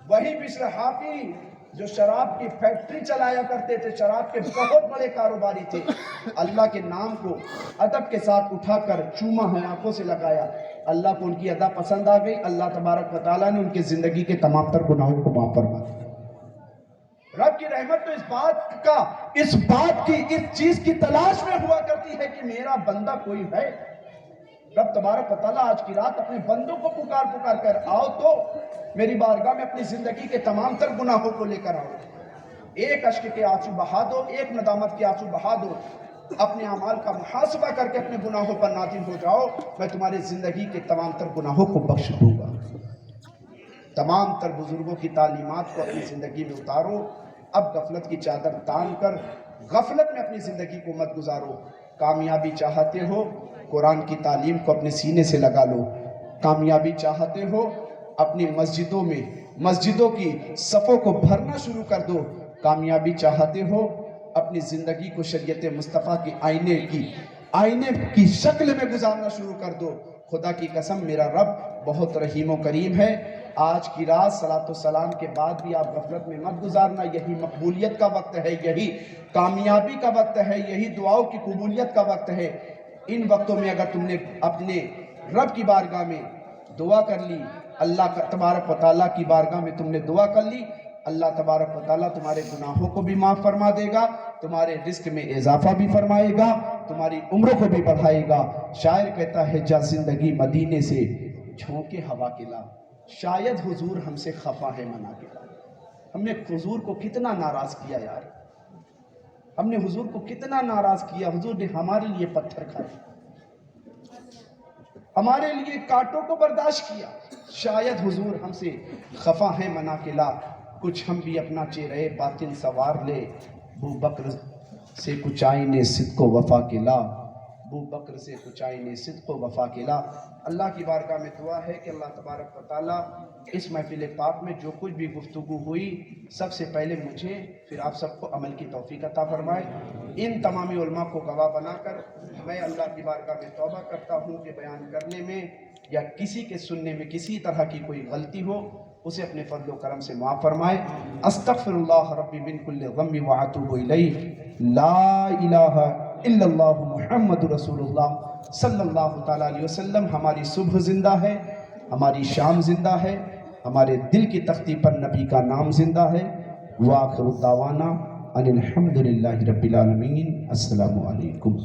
وہی بشر حافی جو شراب کی فیکٹری چلایا کرتے تھے، شراب کے بہت بڑے کاروباری تھے، اللہ کے نام کو ادب کے ساتھ اٹھا کر چوما ہے، آنکھوں سے لگایا، اللہ کو ان کی ادا پسند آ گئی، اللہ تبارک و تعالیٰ نے ان کے زندگی کے تمام تر گناہوں کو معاف فرما دیا۔ رب کی رحمت تو اس بات کی اس چیز کی تلاش میں ہوا کرتی ہے کہ میرا بندہ کوئی ہے۔ رب تبارک و تعالیٰ آج کی رات اپنے بندوں کو پکار کر آؤ تو میری بارگاہ میں اپنی زندگی کے تمام تر گناہوں کو لے کر آؤ، ایک اشک کے آنسو بہا دو، ایک ندامت کے آنسو بہا دو، اپنے اعمال کا محاسبہ کر کے اپنے گناہوں پر نادم ہو جاؤ، میں تمہارے زندگی کے تمام تر گناہوں کو بخش دوں گا۔ تمام تر بزرگوں کی تعلیمات کو اپنی زندگی میں اتارو، اب غفلت کی چادر تان کر غفلت میں اپنی زندگی کو مت گزارو۔ کامیابی چاہتے ہو قرآن کی تعلیم کو اپنے سینے سے لگا لو، کامیابی چاہتے ہو اپنی مسجدوں کی صفوں کو بھرنا شروع کر دو، کامیابی چاہتے ہو اپنی زندگی کو شریعت مصطفیٰ کے آئینے کی شکل میں گزارنا شروع کر دو۔ خدا کی قسم میرا رب بہت رحیم و کریم ہے. آج کی رات صلاۃ و سلام کے بعد بھی آپ غفلت میں مت گزارنا. یہی مقبولیت کا وقت ہے, یہی کامیابی کا وقت ہے, یہی دعاؤں کی قبولیت کا وقت ہے. ان وقتوں میں اگر تم نے اپنے رب کی بارگاہ میں دعا کر لی, اللہ تبارک و تعالیٰ کی بارگاہ میں تم نے دعا کر لی, اللہ تبارک و تعالیٰ تمہارے گناہوں کو بھی معاف فرما دے گا, تمہارے رزق میں اضافہ بھی فرمائے گا, تمہاری عمروں کو بھی بڑھائے گا. شاعر کہتا ہے جا زندگی مدینے سے جھونکے ہوا کے لا, شاید حضور ہم سے خفا ہے منا کے لا. ہم نے حضور کو کتنا ناراض کیا یار, ہم نے حضور کو کتنا ناراض کیا. حضور نے ہمارے لیے پتھر کھائے, ہمارے لیے کانٹوں کو برداشت کیا. شاید حضور ہم سے خفا ہے منا کے لا, کچھ ہم بھی اپنا چہرے باطن سوار لے. ابو بکر سے کچھ آئینے صدق و وفا کے لا, ابو بکر سے کچھ آئینے صدق و وفا کے لا. اللہ کی بارگاہ میں دعا ہے کہ اللہ تبارک و تعالیٰ اس محفل پاک میں جو کچھ بھی گفتگو ہوئی, سب سے پہلے مجھے پھر آپ سب کو عمل کی توفیق عطا فرمائے. ان تمامی علماء کو گواہ بنا کر میں اللہ کی بارگاہ میں توبہ کرتا ہوں کہ بیان کرنے میں یا کسی کے سننے میں کسی طرح کی کوئی غلطی ہو, اسے اپنے فضل و کرم سے معاف فرمائے. استغفر اللہ ربی من کل ذنب واتوب الیہ. لا الہ الا اللہ محمد رسول اللہ صلی اللہ تعالیٰ علیہ وسلم. ہماری صبح زندہ ہے, ہماری شام زندہ ہے, ہمارے دل کی تختی پر نبی کا نام زندہ ہے. وآخر دعوانا ان الحمد للہ رب العالمین. السلام علیکم.